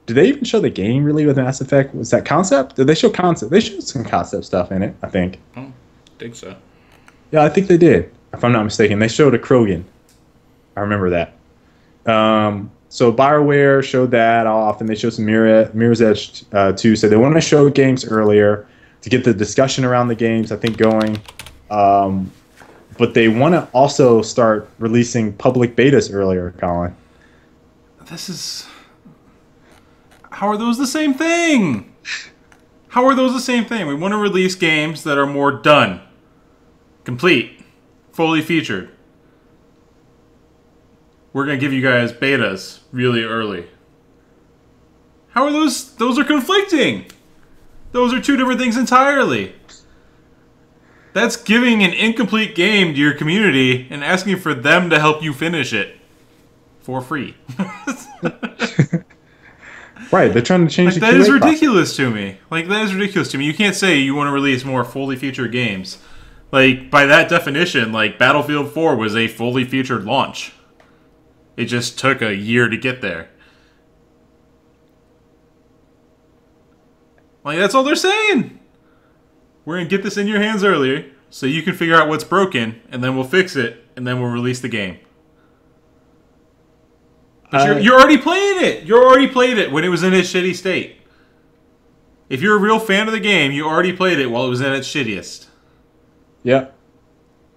they even show the game really with Mass Effect? Was that concept? Did they show concept? They showed some concept stuff in it, I think. I don't think so. Yeah, I think they did, if I'm not mistaken. They showed a Krogan. I remember that. So BioWare showed that off, and they showed some Mirror's Edge 2. So they want to show games earlier to get the discussion around the games, I think, going. But they want to also start releasing public betas earlier, Colin. How are those the same thing? How are those the same thing? We want to release games that are more done, complete, fully featured. We're going to give you guys betas really early. How are those? Those are conflicting. Those are two different things entirely. That's giving an incomplete game to your community and asking for them to help you finish it for free. Right, they're trying to change the QA That is ridiculous to me. That is ridiculous to me. You can't say you want to release more fully featured games. By that definition, Battlefield 4 was a fully featured launch. It just took a year to get there. That's all they're saying. We're going to get this in your hands earlier so you can figure out what's broken, and then we'll fix it, and then we'll release the game. But you're already playing it. You already played it when it was in its shitty state. If you're a real fan of the game, you already played it while it was in its shittiest. Yep.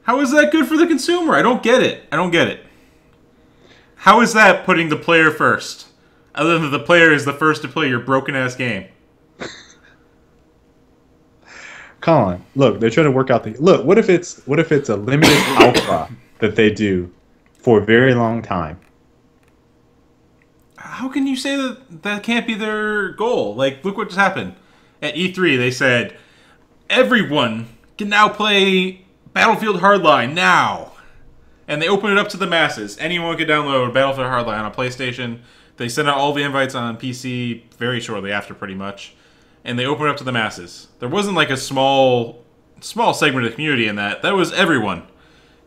How is that good for the consumer? I don't get it. I don't get it. How is that putting the player first? Other than the player is the first to play your broken-ass game. Colin, look, they're trying to work out the... Look, what if it's a limited alpha that they do for a very long time? How can you say that can't be their goal? Look what just happened. At E3, they said, everyone can now play Battlefield Hardline now. And they open it up to the masses. Anyone can download Battlefield Hardline on a PlayStation. They sent out all the invites on PC very shortly after, pretty much. And they open it up to the masses. There wasn't a small segment of the community in that. That was everyone.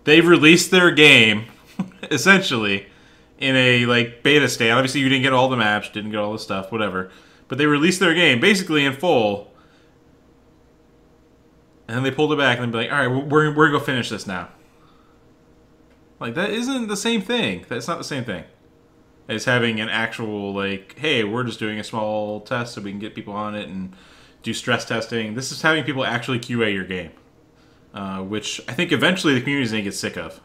They've released their game, essentially, in a beta state. Obviously, you didn't get all the maps, didn't get all the stuff, whatever. But they released their game basically in full. And then they pulled it back and they'd be like, all right, we're going to go finish this now. That isn't the same thing. That's not the same thing as having an actual, hey, we're just doing a small test so we can get people on it and do stress testing. This is having people actually QA your game, which I think eventually the community is going to get sick of.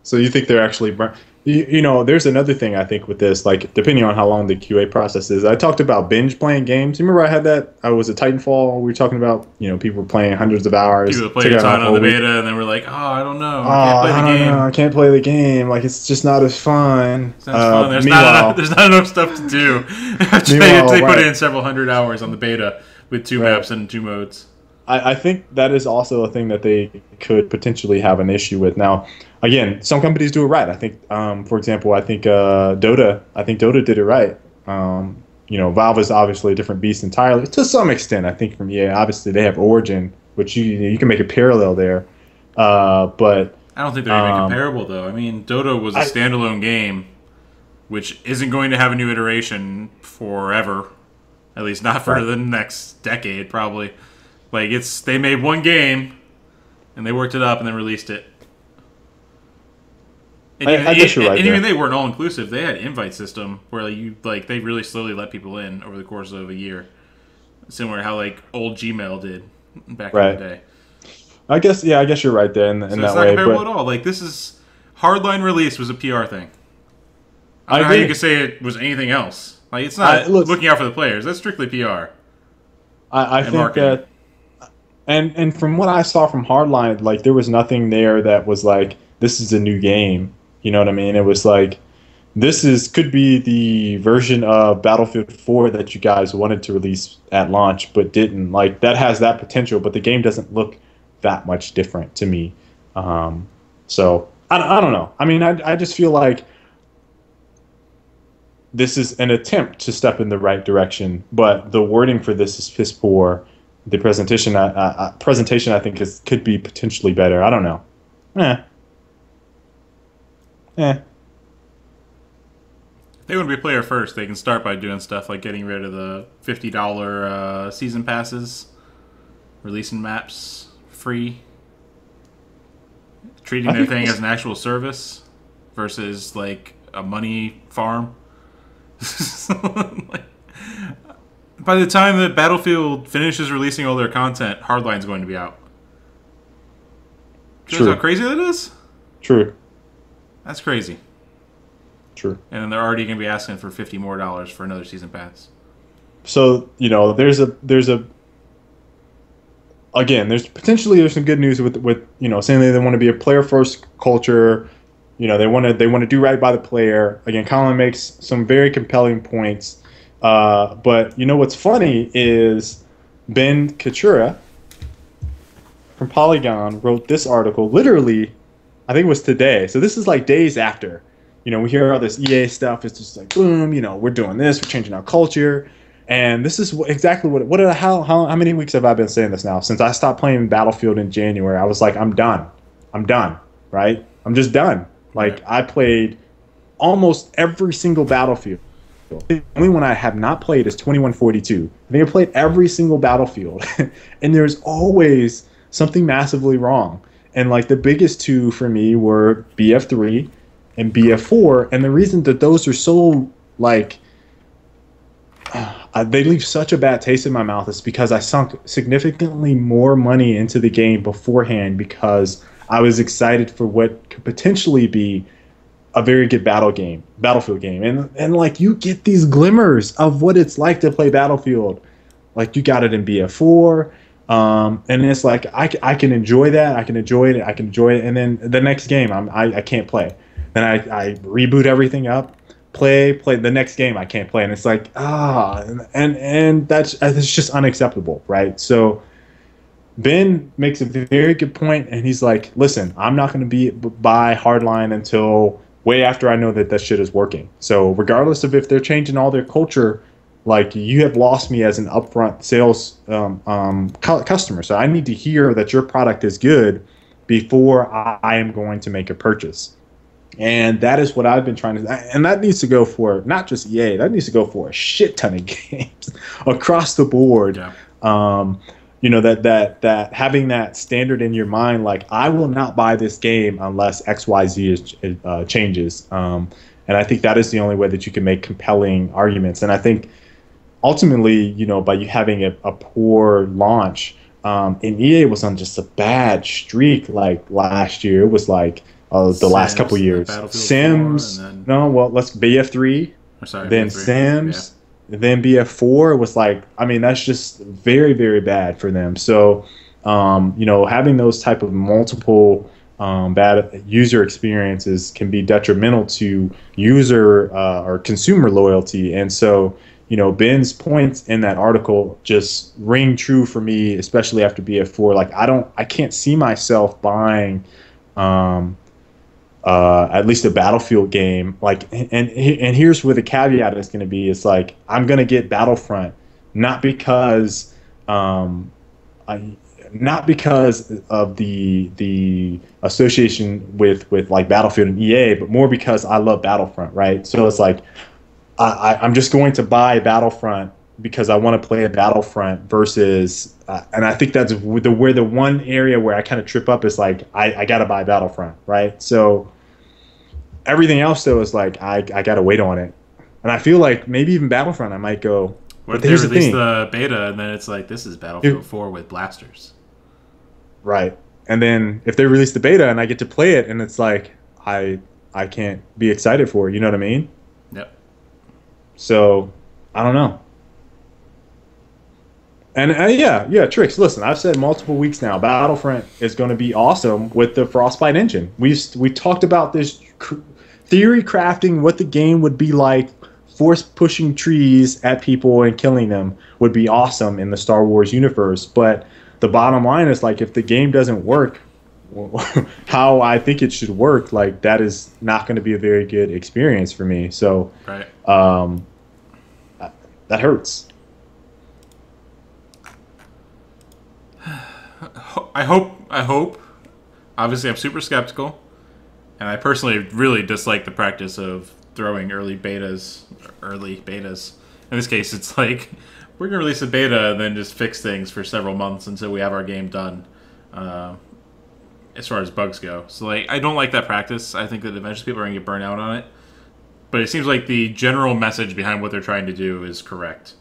So you think they're actually, there's another thing I think with this, like depending on how long the QA process is. I talked about binge playing games. You remember I had that? I was a Titanfall. We were talking about, people were playing hundreds of hours. People that played a ton on the beta, and then we're like, oh, I don't know. I can't play the game. Like it's just not as fun. It's not fun. There's not enough stuff to do. They put in several hundred hours on the beta with 2 maps and 2 modes. I think that is also a thing that they could potentially have an issue with. Now, again, some companies do it right. I think, for example, Dota. I think Dota did it right. Valve is obviously a different beast entirely to some extent. I think from EA, obviously they have Origin, which you can make a parallel there. But I don't think they're even comparable, though. I mean, Dota was a standalone game, which isn't going to have a new iteration forever. At least not for the next decade, probably. Like they made one game, and they worked it up and then released it. And I guess you're right. And even they weren't all inclusive. They had invite system where they really slowly let people in over the course of a year, similar to how old Gmail did back in the day. I guess you're right there in that way. It's not comparable at all. This is Hardline release was a PR thing. I don't know how you could say it was anything else. It's not looking out for the players. That's strictly PR. I think marketing. That. And from what I saw from Hardline, there was nothing there that was this is a new game. You know what I mean? It was could be the version of Battlefield 4 that you guys wanted to release at launch but didn't. That has that potential, but the game doesn't look that much different to me. So I don't know. I mean, I just feel like this is an attempt to step in the right direction, but the wording for this is piss poor. The presentation, I think, could be potentially better. I don't know. If they want to be player first, they can start by doing stuff like getting rid of the $50 season passes, releasing maps free, treating their thing as an actual service versus a money farm. By the time that Battlefield finishes releasing all their content, Hardline's going to be out. True. How crazy that is? True. That's crazy. True. And then they're already going to be asking for $50 more for another season pass. So, there's some good news with saying they want to be a player first culture. They want to do right by the player. Again, Colin makes some very compelling points. But what's funny is Ben Katura from Polygon wrote this article literally, I think it was today. So this is days after. We hear all this EA stuff. It's just boom, we're doing this, we're changing our culture. And this is exactly how many weeks have I been saying this now? Since I stopped playing Battlefield in January, I was I'm done. I'm done, right? I'm just done. I played almost every single Battlefield. The only one I have not played is 2142. I think I played every single Battlefield, and there's always something massively wrong. And the biggest two for me were BF3 and BF4, and the reason that those are so they leave such a bad taste in my mouth is because I sunk significantly more money into the game beforehand because I was excited for what could potentially be a very good Battlefield game. And you get these glimmers of what it's like to play Battlefield. You got it in BF4, and it's I can enjoy that, I can enjoy it, and then the next game I can't play. Then I reboot everything up, play the next game I can't play, and it's and that's just unacceptable, right? So Ben makes a very good point, and he's listen, I'm not going to buy Hardline until way after I know that shit is working. So regardless of if they're changing all their culture, you have lost me as an upfront sales customer. So I need to hear that your product is good before I am going to make a purchase. And that is what I've been trying to, and that needs to go for not just EA, that needs to go for a shit ton of games across the board. Yeah. That having that standard in your mind, I will not buy this game unless XYZ changes. And I think that is the only way that you can make compelling arguments. And I think ultimately, by you having a poor launch, and EA was on just a bad streak like last year. It was like the last couple Sims, and then years. Battlefield 4, and Sims, then no, well, let's BF3, or sorry, then BF3. Yeah, Sims, then BF4 was like, I mean, that's just very, very bad for them. So, having those type of multiple bad user experiences can be detrimental to user or consumer loyalty. And so, Ben's points in that article just ring true for me, especially after BF4. Like, I can't see myself buying. Um, at least a Battlefield game. Like, and here's where the caveat is going to be: it's like I'm going to get Battlefront, not because, um, I, not because of the association with like Battlefield and EA, but more because I love Battlefront, right? So it's like I'm just going to buy Battlefront because I want to play a Battlefront versus, and I think that's where the one area where I kind of trip up is like I got to buy Battlefront, right? So everything else though is like I gotta wait on it, and I feel like maybe even Battlefront I might go. what But if they here's the release thing, the beta and then it's like this is Battlefield 4 with blasters? right? And then if they release the beta and I get to play it, and it's like I can't be excited for it. You know what I mean? Yep. So I don't know. And yeah, Tricks. Listen, I've said multiple weeks now, Battlefront is going to be awesome with the Frostbite engine. We talked about this theory crafting, what the game would be like. Force pushing trees at people and killing them would be awesome in the Star Wars universe. But the bottom line is like, if the game doesn't work how I think it should work, like that is not going to be a very good experience for me. So Right. That hurts. I hope. Obviously, I'm super skeptical, and I personally really dislike the practice of throwing early betas. In this case, it's like we're gonna release a beta and then just fix things for several months until we have our game done. As far as bugs go, so like I don't like that practice. I think that eventually people are gonna get burnt out on it. But it seems like the general message behind what they're trying to do is correct.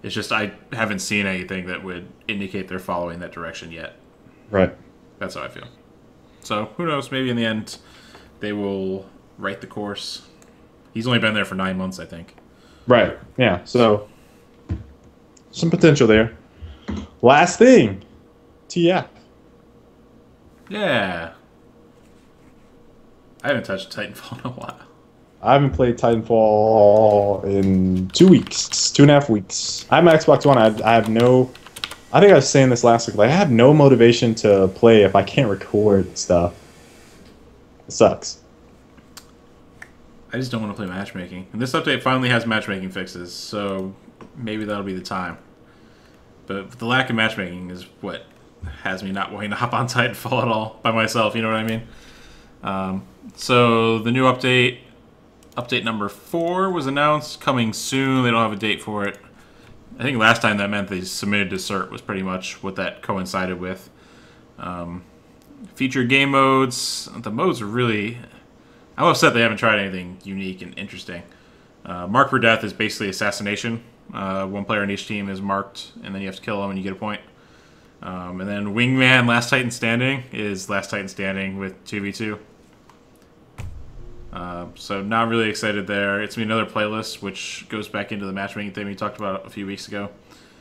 It's just I haven't seen anything that would indicate they're following that direction yet. Right. That's how I feel. So, who knows? Maybe in the end, they will right the course. He's only been there for 9 months, I think. Right. Yeah. So some potential there. Last thing, TF. Yeah. I haven't touched Titanfall in a while. I haven't played Titanfall in 2 weeks, 2.5 weeks. I have my Xbox One. I have no. I think I was saying this last week. Like I have no motivation to play if I can't record stuff. It sucks. I just don't want to play matchmaking. And this update finally has matchmaking fixes, so maybe that'll be the time. But the lack of matchmaking is what has me not wanting to hop on Titanfall at all by myself, you know what I mean? So the new update number 4 was announced, coming soon. They don't have a date for it. I think last time that meant they submitted to CERT was pretty much what that coincided with. Featured game modes. The modes are really... I'm upset they haven't tried anything unique and interesting. Mark for death is basically assassination. One player on each team is marked, and then you have to kill them and you get a point. And then Wingman Last Titan Standing is Last Titan Standing with 2v2. So not really excited there. It's another playlist, which goes back into the matchmaking thing we talked about a few weeks ago.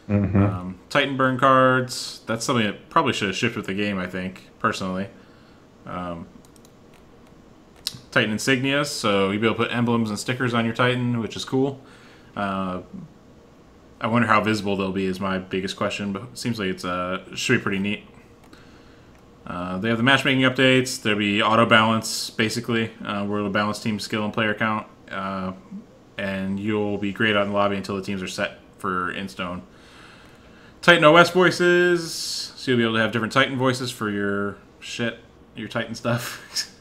Mm-hmm. Titan burn cards. That's something that probably should have shipped with the game, I think, personally. Titan insignias, so you'll be able to put emblems and stickers on your Titan, which is cool. I wonder how visible they'll be is my biggest question, but it seems like it's should be pretty neat. They have the matchmaking updates. There'll be auto balance, basically, where it'll balance team skill and player count, and you'll be grayed out in the lobby until the teams are set for in-stone. Titan OS voices, so you'll be able to have different Titan voices for your Titan stuff.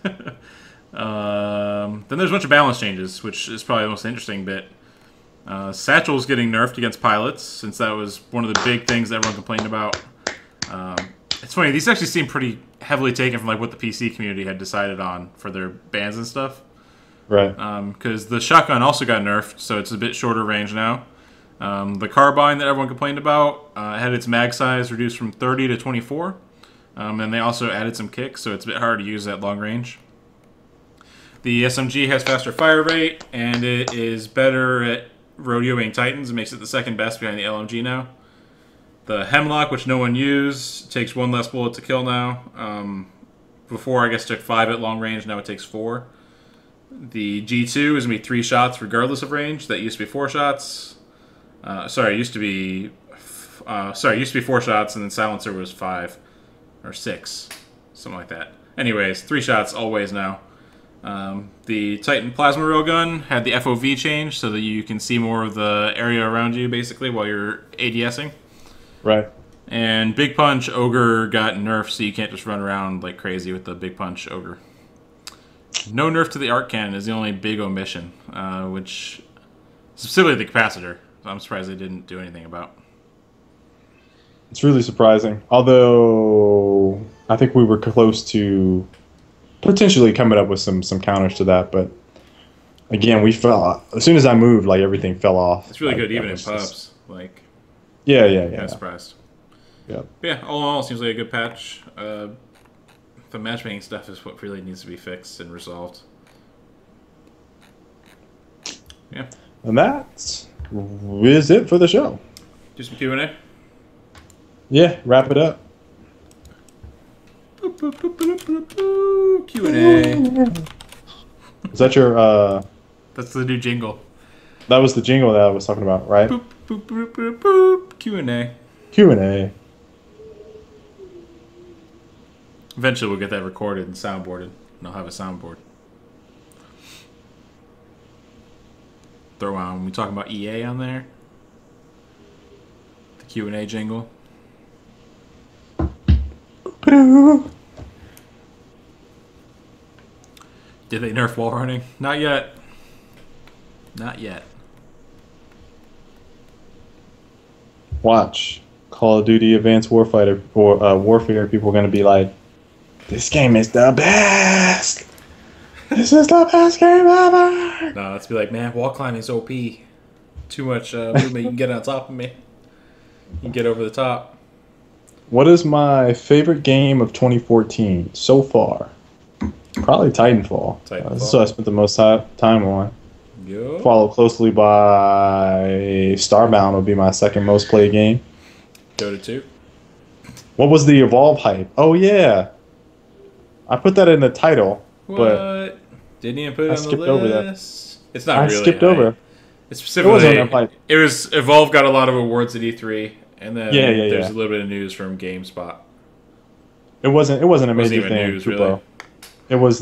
Then there's a bunch of balance changes, which is probably the most interesting bit. Satchel's getting nerfed against pilots, since that was one of the big things that everyone complained about. It's funny, these actually seem pretty heavily taken from like what the PC community had decided on for their bans and stuff. Right. Because the shotgun also got nerfed, so it's a bit shorter range now. The carbine that everyone complained about had its mag size reduced from 30 to 24. And they also added some kicks, so it's a bit hard to use at long range. The SMG has faster fire rate, and it is better at rodeoing Titans. It makes it the second best behind the LMG now. The Hemlock, which no one used, takes 1 less bullet to kill now. Before, I guess, it took 5 at long range. Now it takes 4. The G2 is going to be 3 shots regardless of range. That used to be 4 shots. It used to be 4 shots, and then silencer was 5 or 6, something like that. Anyways, 3 shots always now. The Titan plasma railgun had the FOV change so that you can see more of the area around you, basically, while you're ADSing. Right. And Big Punch Ogre got nerfed, so you can't just run around like crazy with the Big Punch Ogre. No nerf to the arc cannon is the only big omission, which specifically the capacitor. I'm surprised they didn't do anything about. It's really surprising. Although I think we were close to potentially coming up with some counters to that, but again, we fell. As soon as I moved, like everything fell off. It's really like, good even in pubs. Like, yeah. I'm surprised. Yeah. Yeah. All in all, it seems like a good patch. The matchmaking stuff is what really needs to be fixed and resolved. Yeah. And that is it for the show. Do some Q&A. Yeah, wrap it up. Q&A. Is that your? That's the new jingle. That was the jingle that I was talking about, right? Boop, boop, boop, boop, boop. Q&A. Q&A. Eventually, we'll get that recorded and soundboarded, and I'll have a soundboard. Throw on when we talking about EA on there. The Q&A jingle. Did they nerf wall running? Not yet. Not yet. Watch Call of Duty Advanced Warfighter or Warfare. People are going to be like, "This game is the best. This is the best game ever." No, let's be like, man, wall climbing's OP. Too much movement. You can get on top of me. You can get over the top. What is my favorite game of 2014 so far? Probably Titanfall. That's what I spent the most time on. Yo. Followed closely by Starbound would be my second most played game. Dota 2. What was the Evolve hype? Oh yeah, I put that in the title, but didn't even put it I on the skipped list. over that. It's not I really. skipped over. It's specifically. It wasn't hype. It was Evolve got a lot of awards at E3, and then there's a little bit of news from GameSpot. It wasn't a major thing. News, really. It was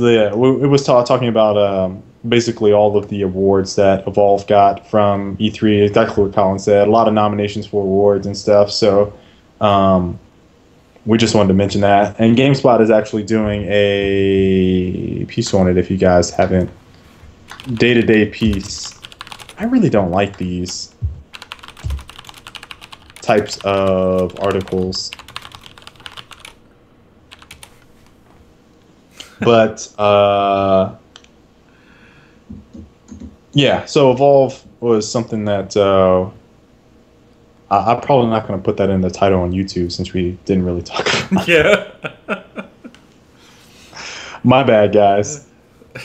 talking about basically all of the awards that Evolve got from E3. Exactly what Colin said. A lot of nominations for awards and stuff. So we just wanted to mention that. And GameSpot is actually doing a piece on it. If you guys haven't, day-to-day piece. I really don't like these types of articles. But yeah, so Evolve was something that I'm probably not going to put that in the title on YouTube since we didn't really talk about it. Yeah. My bad, guys.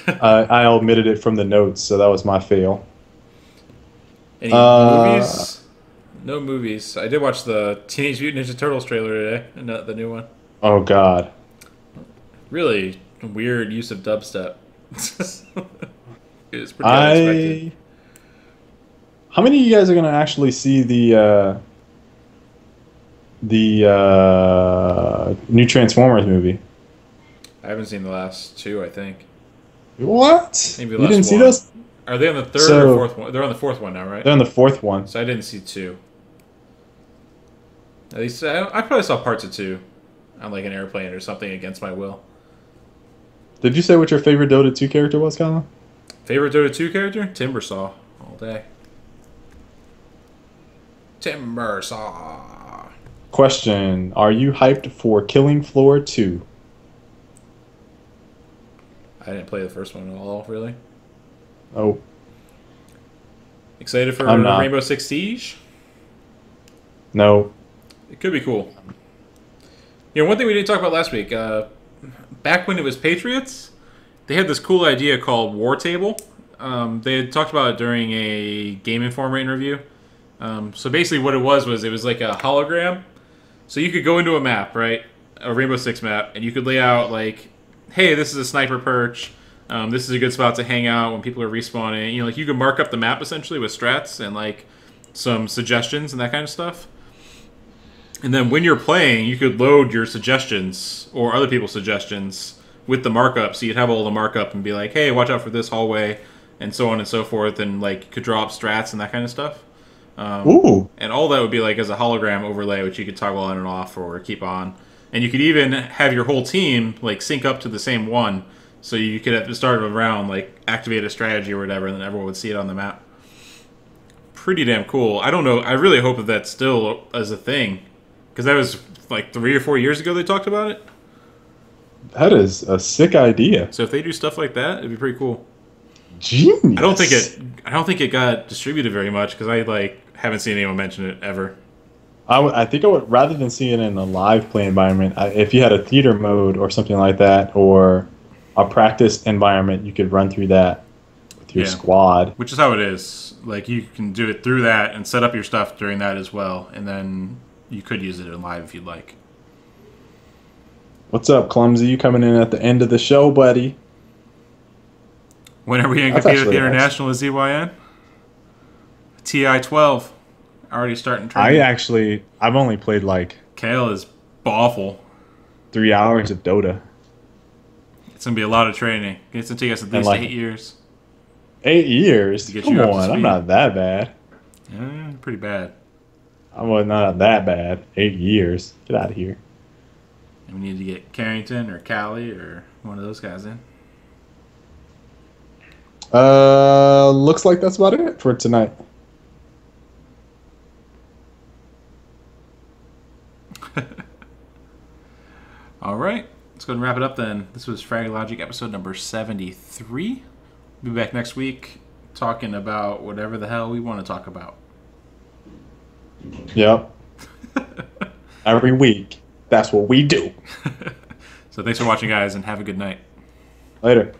I omitted it from the notes, so that was my fail. Any movies? No movies. I did watch the Teenage Mutant Ninja Turtles trailer today, the new one. Oh, God. Really weird use of dubstep. It was pretty unexpected. How many of you guys are going to actually see the new Transformers movie? I haven't seen the last 2, I think. What? Maybe you didn't one. see those? Are they on the third or fourth one? They're on the fourth one now, right? They're on the fourth one. So I didn't see 2. At least I probably saw parts of 2 on like an airplane or something against my will. Did you say what your favorite Dota 2 character was, Colin? Favorite Dota 2 character? Timbersaw. All day. Timbersaw. Question. Are you hyped for Killing Floor 2? I didn't play the first one at all, really. Oh. Excited for I'm not. Rainbow Six Siege? No. It could be cool. You know, one thing we didn't talk about last week, back when it was Patriots, they had this cool idea called War Table. They had talked about it during a Game Informer interview. So basically what it was like a hologram. So you could go into a map, right? A Rainbow Six map, and you could lay out like, hey, this is a sniper perch. This is a good spot to hang out when people are respawning. You know, like you could mark up the map essentially with strats and like some suggestions and that kind of stuff. And then when you're playing, you could load your suggestions or other people's suggestions with the markup. So you'd have all the markup and be like, hey, watch out for this hallway, and so on and so forth. And like you could draw up strats and that kind of stuff. Ooh. And all that would be like as a hologram overlay, which you could toggle on and off or keep on. And you could even have your whole team like sync up to the same one. So you could at the start of a round like activate a strategy or whatever, and then everyone would see it on the map. Pretty damn cool. I don't know. I really hope that that's still as a thing. Because that was like 3 or 4 years ago they talked about it. That is a sick idea. So if they do stuff like that, it'd be pretty cool. Genius. I don't think it got distributed very much because I like haven't seen anyone mention it ever. I think I would, rather than seeing it in a live play environment, if you had a theater mode or something like that, or a practice environment, you could run through that with your squad. Which is how it is. Like you can do it through that and set up your stuff during that as well, and then you could use it in live if you'd like. What's up, Clumsy? You coming in at the end of the show, buddy? When are we going to compete at the International with ZYN? TI-12. Already starting training. I've only played like... Kale is awful. 3 hours of Dota. It's going to be a lot of training. It's going to take us at least 8 years. 8 years? To get Come you up to on, speed. I'm not that bad. Yeah, pretty bad. I'm not that bad. 8 years. Get out of here. And we need to get Carrington or Callie or one of those guys in. Looks like that's about it for tonight. All right. Let's go ahead and wrap it up then. This was Frag Logic episode number 73. We'll be back next week talking about whatever the hell we want to talk about. Yep. Every week. That's what we do. So thanks for watching, guys, and have a good night. Later.